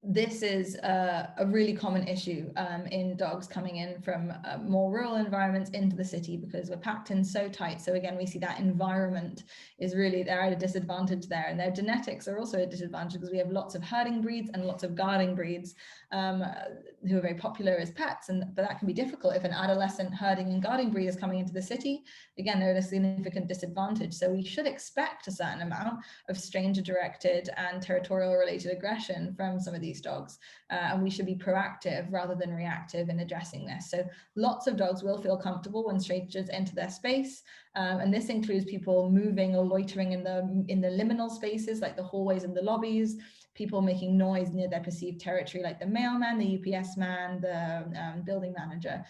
this is a really common issue in dogs coming in from more rural environments into the city, because we're packed in so tight. So again, we see that environment is really, they're at a disadvantage there, and their genetics are also a disadvantage, because we have lots of herding breeds and lots of guarding breeds who are very popular as pets, but that can be difficult if an adolescent herding and guarding breed is coming into the city. Again, they're at a significant disadvantage. So we should expect a certain amount of stranger directed and territorial related aggression from some of these these dogs, and we should be proactive rather than reactive in addressing this. So lots of dogs will feel comfortable when strangers enter their space, and this includes people moving or loitering in the liminal spaces like the hallways and the lobbies, people making noise near their perceived territory like the mailman, the UPS man, the building manager.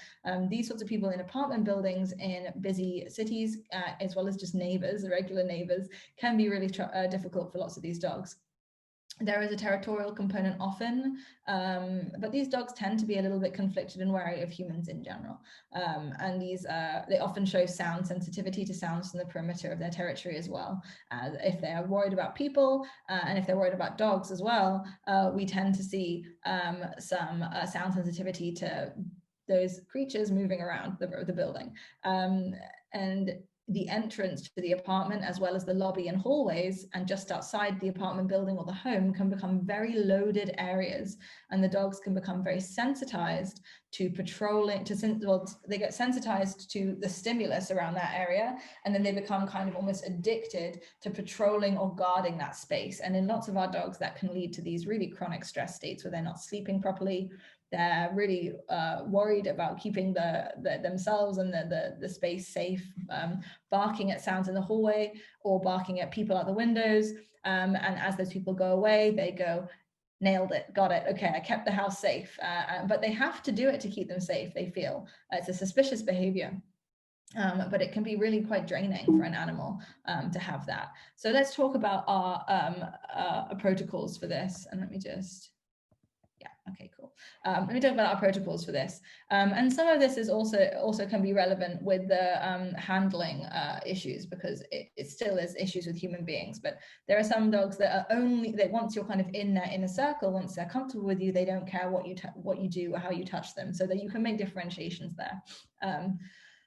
These sorts of people in apartment buildings in busy cities, as well as just neighbors, regular neighbors, can be really difficult for lots of these dogs. There is a territorial component often, but these dogs tend to be a little bit conflicted and wary of humans in general. And they often show sound sensitivity to sounds from the perimeter of their territory as well. If they are worried about people, and if they're worried about dogs as well, we tend to see some sound sensitivity to those creatures moving around the building. And the entrance to the apartment, as well as the lobby and hallways, and just outside the apartment building or the home, can become very loaded areas, and the dogs can become very sensitized to patrolling, they get sensitized to the stimulus around that area, and then they become kind of almost addicted to patrolling or guarding that space. And in lots of our dogs, that can lead to these really chronic stress states where they're not sleeping properly. They're really worried about keeping themselves and the space safe, barking at sounds in the hallway or barking at people out the windows. And as those people go away, they go, nailed it, got it, okay, I kept the house safe. But they have to do it to keep them safe, they feel. It's a suspicious behavior. But it can be really quite draining for an animal to have that. So let's talk about our protocols for this. And let me just... Yeah, okay, cool. Let me talk about our protocols for this. And some of this is also can be relevant with the handling issues, because it still is issues with human beings. But there are some dogs that are once you're kind of in their inner circle, once they're comfortable with you, they don't care what you do or how you touch them, so that you can make differentiations there.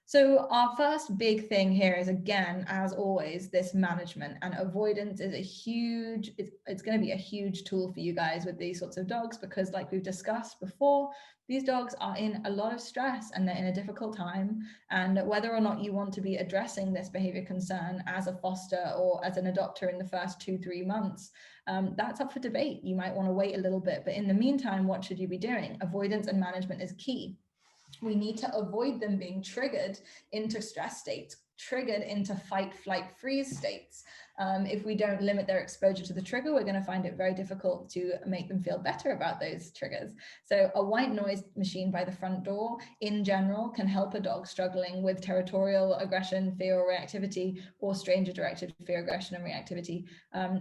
So our first big thing here is, again, as always, this management, and avoidance is it's going to be a huge tool for you guys with these sorts of dogs, because like we've discussed before, these dogs are in a lot of stress and they're in a difficult time. And whether or not you want to be addressing this behavior concern as a foster or as an adopter in the first 2-3 months, that's up for debate. You might want to wait a little bit, but in the meantime, what should you be doing? Avoidance and management is key. We need to avoid them being triggered into stress states, triggered into fight, flight, freeze states. If we don't limit their exposure to the trigger, we're going to find it very difficult to make them feel better about those triggers. So a white noise machine by the front door in general can help a dog struggling with territorial aggression, fear, or reactivity, or stranger-directed fear, aggression, and reactivity.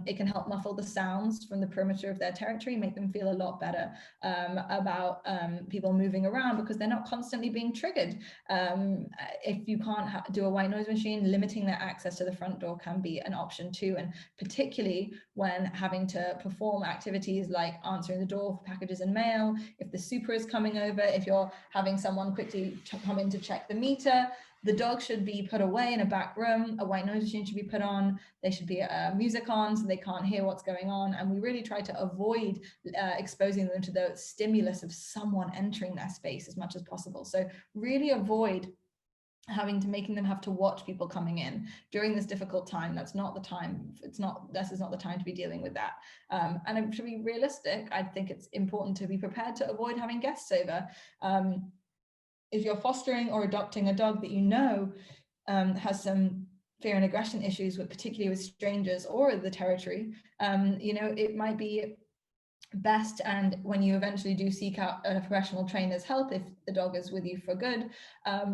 It can help muffle the sounds from the perimeter of their territory, make them feel a lot better about people moving around, because they're not constantly being triggered. If you can't do a white noise machine, limiting their access to the front door can be an option too, and particularly when having to perform activities like answering the door for packages and mail, if the super is coming over, if you're having someone quickly come in to check the meter, the dog should be put away in a back room, a white noise machine should be put on, there should be music on so they can't hear what's going on, and we really try to avoid exposing them to the stimulus of someone entering their space as much as possible. So really avoid making them have to watch people coming in during this difficult time. That's not the time. This is not the time to be dealing with that. And to be realistic, I think it's important to be prepared to avoid having guests over. If you're fostering or adopting a dog that you know has some fear and aggression issues, particularly with strangers or the territory, it might be best, and when you eventually do seek out a professional trainer's help, if the dog is with you for good,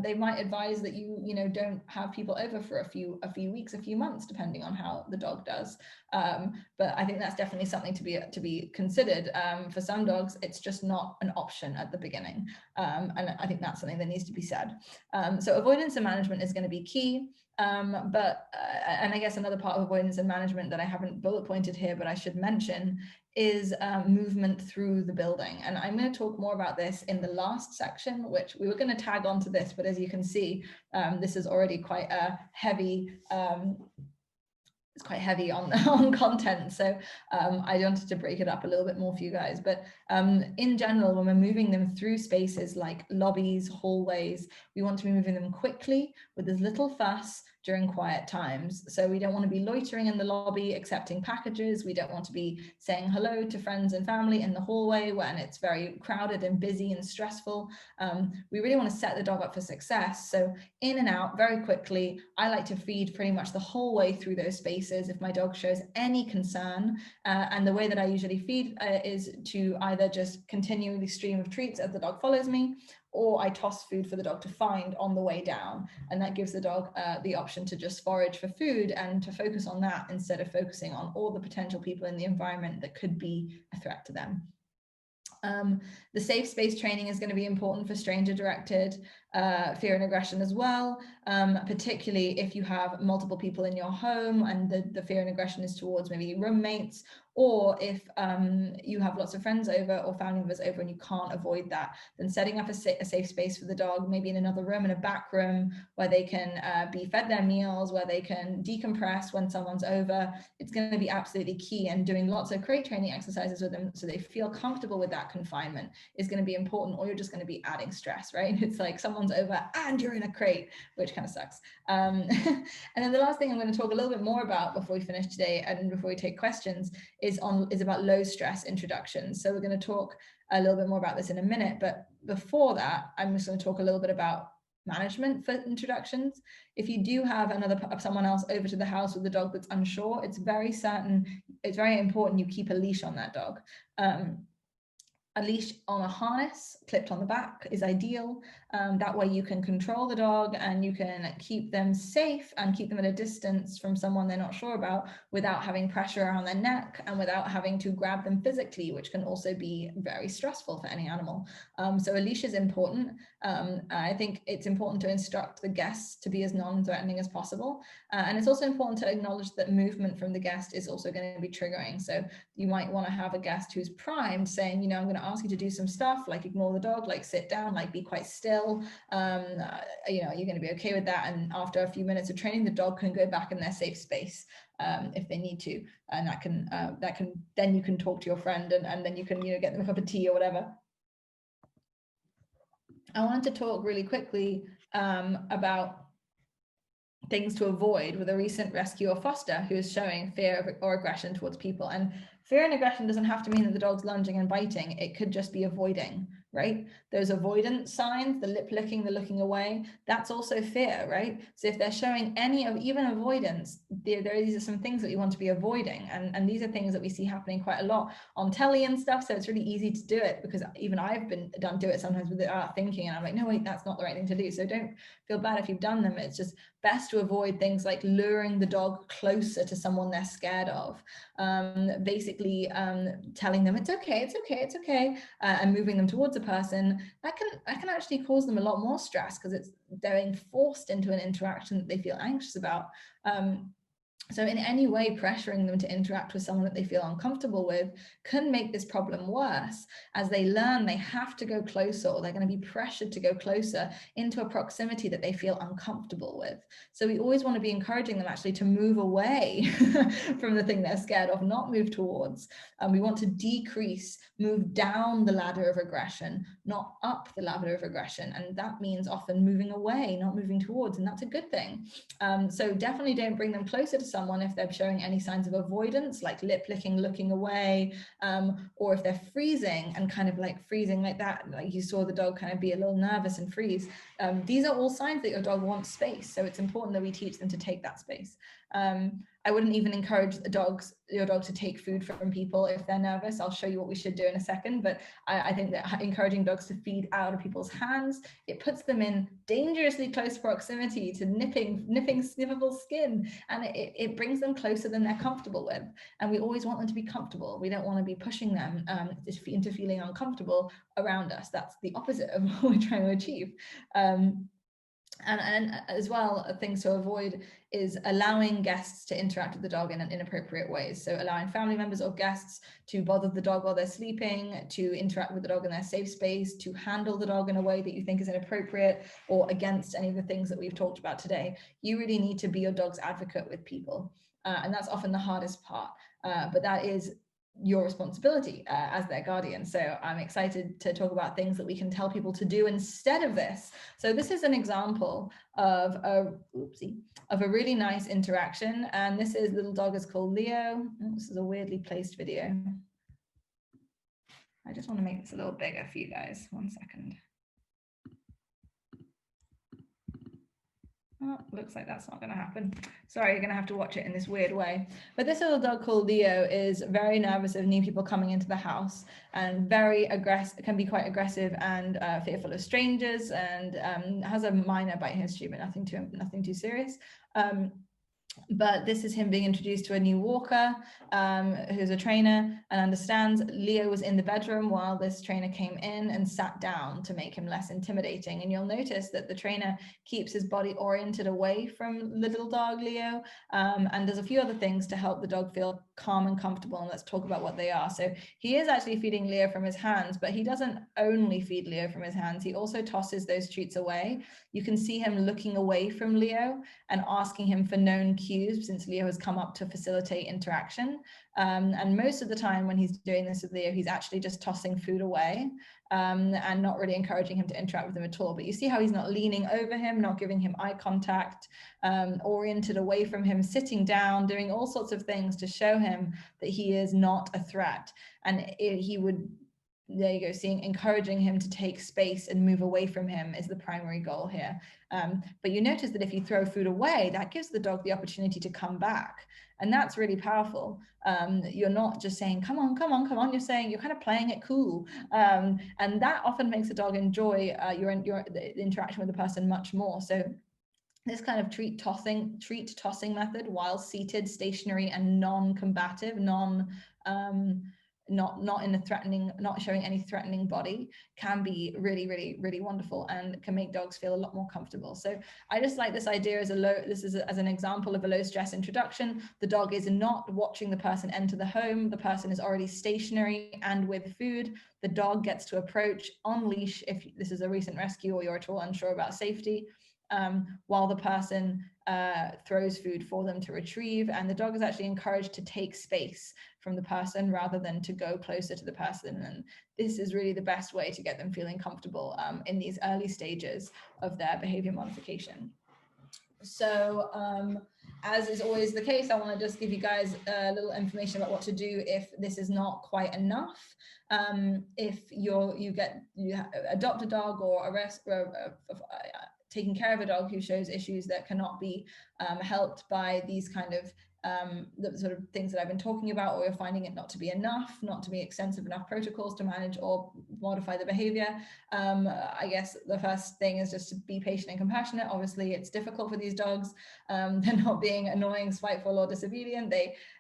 they might advise that you don't have people over for a few weeks, a few months, depending on how the dog does. But I think that's definitely something to be considered. For some dogs, it's just not an option at the beginning, and I think that's something that needs to be said. So avoidance and management is going to be key. And I guess another part of avoidance and management that I haven't bullet pointed here, but I should mention, is movement through the building. And I'm going to talk more about this in the last section, which we were going to tag onto this, but as you can see, this is already quite a heavy, it's quite heavy on content. So I wanted to break it up a little bit more for you guys. But in general, when we're moving them through spaces like lobbies, hallways, we want to be moving them quickly with as little fuss during quiet times. So we don't want to be loitering in the lobby, accepting packages. We don't want to be saying hello to friends and family in the hallway when it's very crowded and busy and stressful. We really want to set the dog up for success. So in and out very quickly. I like to feed pretty much the whole way through those spaces if my dog shows any concern. And the way that I usually feed is to either just continually stream of treats as the dog follows me, or I toss food for the dog to find on the way down. And that gives the dog the option to just forage for food and to focus on that instead of focusing on all the potential people in the environment that could be a threat to them. The safe space training is going to be important for stranger directed fear and aggression as well, particularly if you have multiple people in your home and the fear and aggression is towards maybe roommates, or if you have lots of friends over or family members over and you can't avoid that, then setting up a safe space for the dog, maybe in another room, in a back room, where they can be fed their meals, where they can decompress when someone's over, it's going to be absolutely key. And doing lots of crate training exercises with them so they feel comfortable with that confinement is going to be important, or you're just going to be adding stress, right? It's like someone's over and you're in a crate, which kind of sucks. And then the last thing I'm going to talk a little bit more about before we finish today and before we take questions is about low stress introductions. So we're going to talk a little bit more about this in a minute, but before that, I'm just going to talk a little bit about management for introductions. If you do have someone else over to the house with a dog that's unsure, it's very important you keep a leash on that dog. A leash on a harness clipped on the back is ideal. That way you can control the dog and you can keep them safe and keep them at a distance from someone they're not sure about without having pressure around their neck and without having to grab them physically, which can also be very stressful for any animal. So a leash is important. I think it's important to instruct the guests to be as non-threatening as possible. And it's also important to acknowledge that movement from the guest is also going to be triggering. So you might want to have a guest who's primed saying, I'm going to ask you to do some stuff like ignore the dog, like sit down, like be quite still. You're going to be okay with that. And after a few minutes of training, the dog can go back in their safe space if they need to. And then you can talk to your friend and then you can, get them a cup of tea or whatever. I wanted to talk really quickly about things to avoid with a recent rescue or foster who is showing fear or aggression towards people. And fear and aggression doesn't have to mean that the dog's lunging and biting. It could just be avoiding, right? Those avoidance signs, the lip licking, the looking away, that's also fear, right? So if they're showing any of even avoidance, these are some things that you want to be avoiding. And these are things that we see happening quite a lot on telly and stuff. So it's really easy to do it because even I've been done do it sometimes without thinking. And I'm like, no, wait, that's not the right thing to do. So don't feel bad if you've done them. It's just best to avoid things like luring the dog closer to someone they're scared of. Basically telling them it's okay, and moving them towards a person that can actually cause them a lot more stress because they're being forced into an interaction that they feel anxious about. So in any way, pressuring them to interact with someone that they feel uncomfortable with can make this problem worse. As they learn they have to go closer, or they're going to be pressured to go closer into a proximity that they feel uncomfortable with. So we always want to be encouraging them actually to move away from the thing they're scared of, not move towards. We want to move down the ladder of aggression, not up the ladder of aggression. And that means often moving away, not moving towards, and that's a good thing. So definitely don't bring them closer to someone if they're showing any signs of avoidance, like lip licking, looking away, or if they're freezing and kind of like freezing like that, like you saw the dog kind of be a little nervous and freeze. These are all signs that your dog wants space. So it's important that we teach them to take that space. I wouldn't even encourage your dog to take food from people if they're nervous. I'll show you what we should do in a second, but I think that encouraging dogs to feed out of people's hands, it puts them in dangerously close proximity to nipping, sniffable skin, and it brings them closer than they're comfortable with. And we always want them to be comfortable. We don't want to be pushing them into feeling uncomfortable around us. That's the opposite of what we're trying to achieve. And as well, things to avoid is allowing guests to interact with the dog in inappropriate ways. So allowing family members or guests to bother the dog while they're sleeping, to interact with the dog in their safe space, to handle the dog in a way that you think is inappropriate or against any of the things that we've talked about today. You really need to be your dog's advocate with people. And that's often the hardest part. But that is your responsibility as their guardian. So I'm excited to talk about things that we can tell people to do instead of this. So this is an example of a really nice interaction. And this little dog is called Leo. Oh, this is a weirdly placed video. I just want to make this a little bigger for you guys. 1 second. Oh, looks like that's not going to happen. Sorry, you're going to have to watch it in this weird way. But this little dog called Leo is very nervous of new people coming into the house, and very aggressive, can be quite aggressive and fearful of strangers, and has a minor bite history, but nothing too serious. But this is him being introduced to a new walker who's a trainer and understands. Leo was in the bedroom while this trainer came in and sat down to make him less intimidating. And you'll notice that the trainer keeps his body oriented away from the little dog, Leo, and does a few other things to help the dog feel calm and comfortable. And let's talk about what they are. So he is actually feeding Leo from his hands, but he doesn't only feed Leo from his hands. He also tosses those treats away. You can see him looking away from Leo and asking him for known cues, since Leo has come up to facilitate interaction. And most of the time when he's doing this with Leo, he's actually just tossing food away and not really encouraging him to interact with him at all. But you see how he's not leaning over him, not giving him eye contact, oriented away from him, sitting down, doing all sorts of things to show him that he is not a threat. And he would, there you go, encouraging him to take space and move away from him is the primary goal here. But you notice that if you throw food away, that gives the dog the opportunity to come back. And that's really powerful. You're not just saying, come on, come on, come on. You're saying, you're kind of playing it cool. And that often makes the dog enjoy the interaction with the person much more. So this kind of treat tossing method, while seated, stationary, and non-combative, not in a threatening, not showing any threatening body, can be really, really, really wonderful and can make dogs feel a lot more comfortable. So I just like this idea as as an example of a low stress introduction. The dog is not watching the person enter the home. The person is already stationary and with food. The dog gets to approach on leash if this is a recent rescue or you're at all unsure about safety, while the person throws food for them to retrieve. And the dog is actually encouraged to take space from the person rather than to go closer to the person. And this is really the best way to get them feeling comfortable in these early stages of their behavior modification. So as is always the case, I want to just give you guys a little information about what to do if this is not quite enough. If you adopt a dog or taking care of a dog who shows issues that cannot be helped by these kind of the sort of things that I've been talking about, or you're finding it not to be enough, not to be extensive enough protocols to manage or modify the behavior, I guess the first thing is just to be patient and compassionate. Obviously, it's difficult for these dogs. They're not being annoying, spiteful, or disobedient.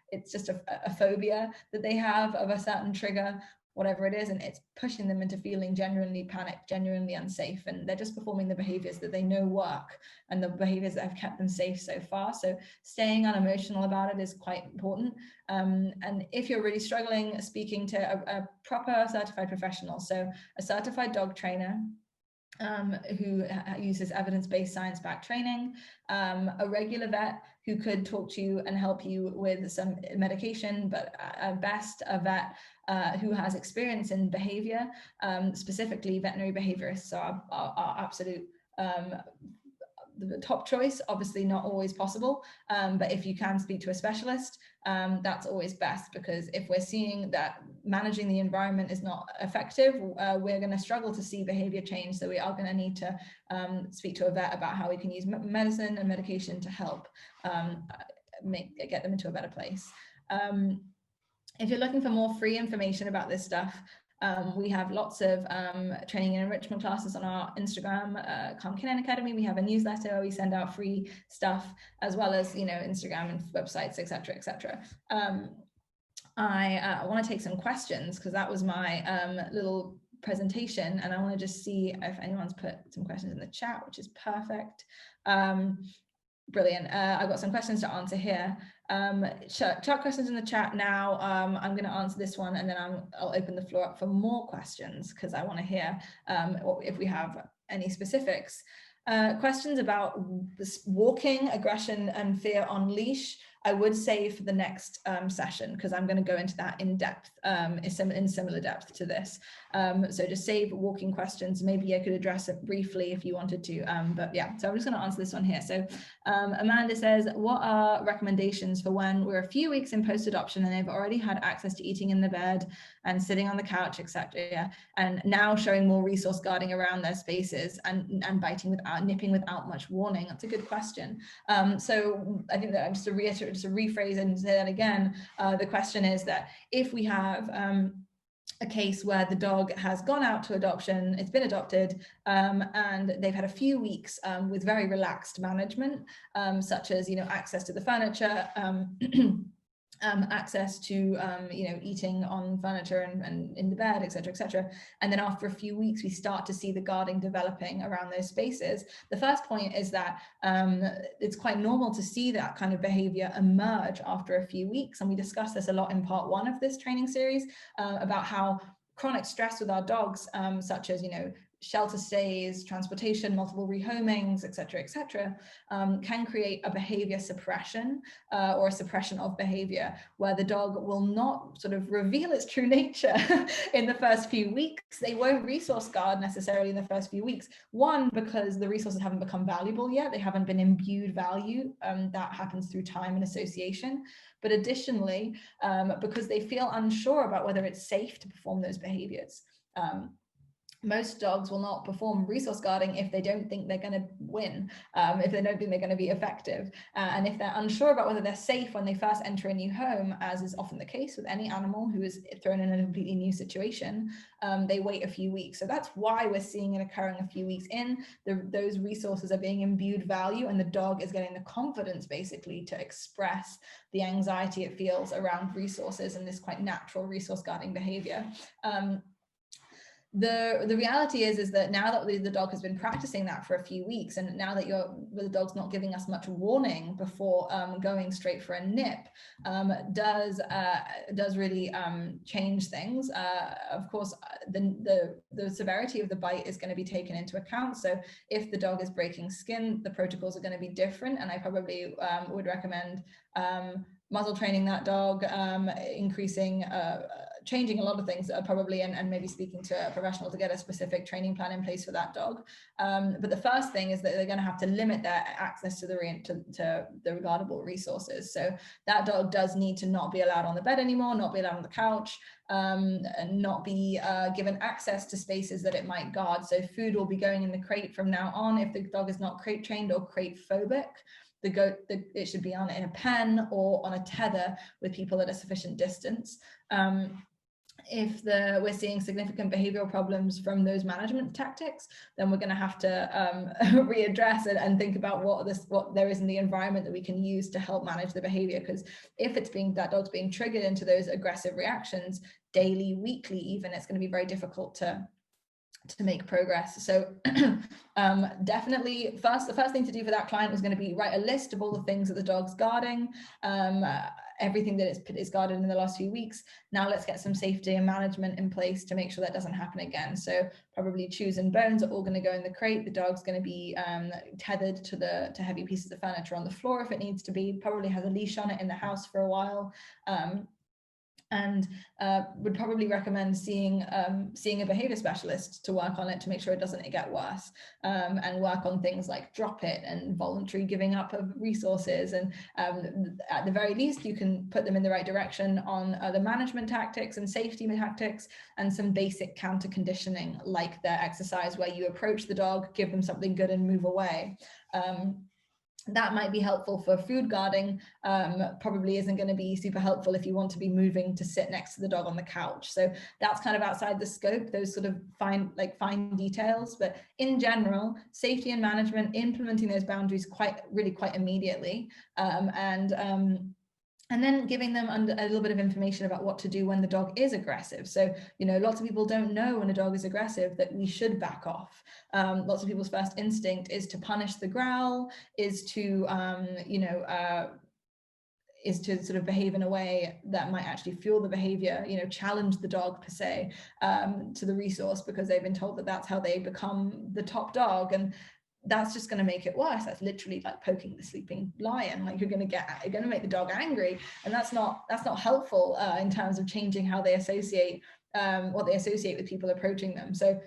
It's just a phobia that they have of a certain trigger, whatever it is, and it's pushing them into feeling genuinely panicked, genuinely unsafe, and they're just performing the behaviors that they know work and the behaviors that have kept them safe so far. So staying unemotional about it is quite important. And if you're really struggling, speaking to a proper certified professional, so a certified dog trainer who uses evidence-based science-backed training, a regular vet who could talk to you and help you with some medication, but at best a vet who has experience in behavior, specifically veterinary behaviorists are absolute the top choice. Obviously not always possible, but if you can speak to a specialist, that's always best, because if we're seeing that managing the environment is not effective, we're going to struggle to see behavior change. So we are going to need to speak to a vet about how we can use medicine and medication to help get them into a better place. If you're looking for more free information about this stuff, we have lots of training and enrichment classes on our Instagram, Calm Canine Academy. We have a newsletter where we send out free stuff, as well as, Instagram and websites, etc., etc. I want to take some questions, because that was my little presentation, and I want to just see if anyone's put some questions in the chat, which is perfect. Brilliant. I've got some questions to answer here. Chuck questions in the chat now. I'm going to answer this one, and then I'll open the floor up for more questions, because I want to hear if we have any specifics. Questions about this walking, aggression, and fear on leash. I would say for the next session, because I'm going to go into that in depth, in similar depth to this. So just save walking questions. Maybe I could address it briefly if you wanted to, but yeah, so I'm just going to answer this one here. So Amanda says, what are recommendations for when we're a few weeks in post-adoption and they've already had access to eating in the bed and sitting on the couch, etc., and now showing more resource guarding around their spaces and biting without, nipping without much warning? That's a good question. So I think that just to reiterate, just to rephrase and say that again, the question is that if we have a case where the dog has gone out to adoption, it's been adopted, and they've had a few weeks with very relaxed management, such as, access to the furniture, access to eating on furniture and in the bed, etc., and then after a few weeks we start to see the guarding developing around those spaces. The first point is that it's quite normal to see that kind of behavior emerge after a few weeks, and we discussed this a lot in part 1 of this training series, about how chronic stress with our dogs, such as shelter stays, transportation, multiple rehomings, etc., can create a behavior suppression or a suppression of behavior, where the dog will not sort of reveal its true nature in the first few weeks. They won't resource guard necessarily in the first few weeks. One, because the resources haven't become valuable yet. They haven't been imbued value. That happens through time and association. But additionally, because they feel unsure about whether it's safe to perform those behaviors. Most dogs will not perform resource guarding if they don't think they're going to win, if they don't think they're going to be effective. And if they're unsure about whether they're safe when they first enter a new home, as is often the case with any animal who is thrown in a completely new situation, they wait a few weeks. So that's why we're seeing it occurring a few weeks in. Those resources are being imbued value, and the dog is getting the confidence basically to express the anxiety it feels around resources and this quite natural resource guarding behavior. The reality is that now that the dog has been practicing that for a few weeks, and now that the dog's not giving us much warning before going straight for a nip, does really change things. Of course, the severity of the bite is going to be taken into account. So if the dog is breaking skin, the protocols are going to be different, and I probably would recommend muzzle training that dog, changing a lot of things probably, and maybe speaking to a professional to get a specific training plan in place for that dog. But the first thing is that they're going to have to limit their access to the regardable resources. So that dog does need to not be allowed on the bed anymore, not be allowed on the couch, and not be given access to spaces that it might guard. So food will be going in the crate from now on if the dog is not crate trained or crate phobic. It should be in a pen or on a tether with people at a sufficient distance. If we're seeing significant behavioral problems from those management tactics, then we're going to have to readdress it and think about what there is in the environment that we can use to help manage the behavior. Because if that dog's being triggered into those aggressive reactions daily, weekly, even, it's going to be very difficult to make progress. So definitely the first thing to do for that client is going to be write a list of all the things that the dog's guarding, everything that is guarded in the last few weeks. Now let's get some safety and management in place to make sure that doesn't happen again. So probably chews and bones are all going to go in the crate. The dog's going to be tethered to heavy pieces of furniture on the floor if it needs to be, probably has a leash on it in the house for a while. And would probably recommend seeing a behavior specialist to work on it to make sure it doesn't get worse, and work on things like drop it and voluntary giving up of resources. And at the very least, you can put them in the right direction on the management tactics and safety tactics, and some basic counter conditioning like their exercise, where you approach the dog, give them something good and move away. That might be helpful for food guarding, probably isn't going to be super helpful if you want to be moving to sit next to the dog on the couch. So that's kind of outside the scope, those sort of fine details. But in general, safety and management, implementing those boundaries quite immediately, and then giving them a little bit of information about what to do when the dog is aggressive. So, lots of people don't know when a dog is aggressive that we should back off. Lots of people's first instinct is to punish the growl, is to sort of behave in a way that might actually fuel the behavior, challenge the dog per se, to the resource, because they've been told that that's how they become the top dog. And that's just going to make it worse. That's literally like poking the sleeping lion. Like you're going to make the dog angry, and that's not helpful in terms of changing how they associate what they associate with people approaching them. So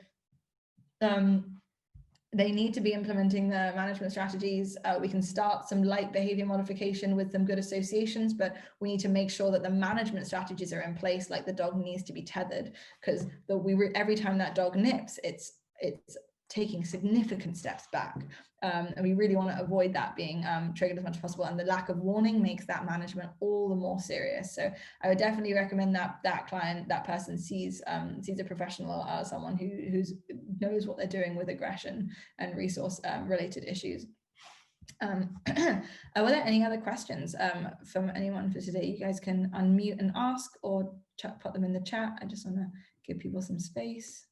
they need to be implementing the management strategies. We can start some light behavior modification with some good associations, but we need to make sure that the management strategies are in place. Like the dog needs to be tethered, because every time that dog nips, it's taking significant steps back. And we really want to avoid that being triggered as much as possible. And the lack of warning makes that management all the more serious. So I would definitely recommend that person sees a professional, someone who knows what they're doing with aggression and resource related issues. Were there any other questions from anyone for today? You guys can unmute and ask, or put them in the chat. I just want to give people some space.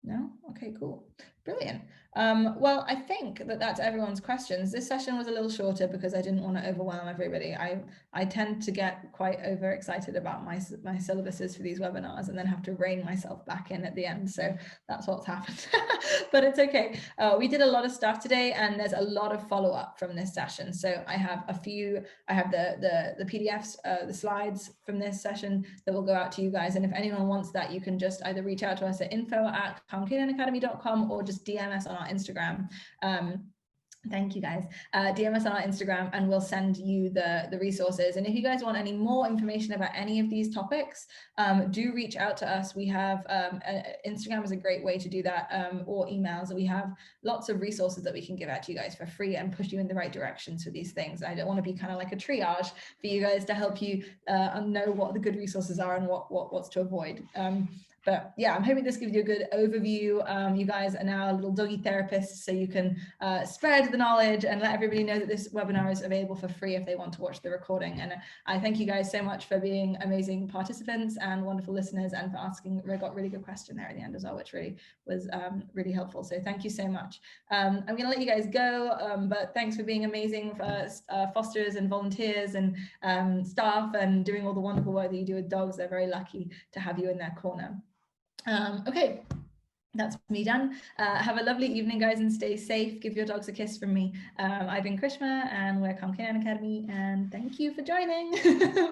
No? Okay, cool. Brilliant. Well, I think that's everyone's questions. This session was a little shorter because I didn't want to overwhelm everybody. I tend to get quite overexcited about my syllabuses for these webinars and then have to rein myself back in at the end. So that's what's happened. But it's okay. We did a lot of stuff today, and there's a lot of follow-up from this session. So I have the PDFs, the slides from this session that will go out to you guys. And if anyone wants that, you can just either reach out to us at info@calmcanineacademy.com or just DM us on our Instagram. Thank you guys. DM us on our Instagram and we'll send you the resources. And if you guys want any more information about any of these topics, do reach out to us. We have Instagram is a great way to do that, or emails. We have lots of resources that we can give out to you guys for free and push you in the right directions for these things. I don't want to be kind of like a triage for you guys to help you know what the good resources are and what's to avoid. But yeah, I'm hoping this gives you a good overview. You guys are now little doggy therapists, so you can spread the knowledge and let everybody know that this webinar is available for free if they want to watch the recording. And I thank you guys so much for being amazing participants and wonderful listeners, and for asking. We got a really good question there at the end as well, which really was really helpful. So thank you so much. I'm going to let you guys go, but thanks for being amazing for fosters and volunteers and staff, and doing all the wonderful work that you do with dogs. They're very lucky to have you in their corner. Okay, that's me done. Have a lovely evening, guys, and stay safe. Give your dogs a kiss from me. I've been Karishma, and we're Canine Academy, and thank you for joining.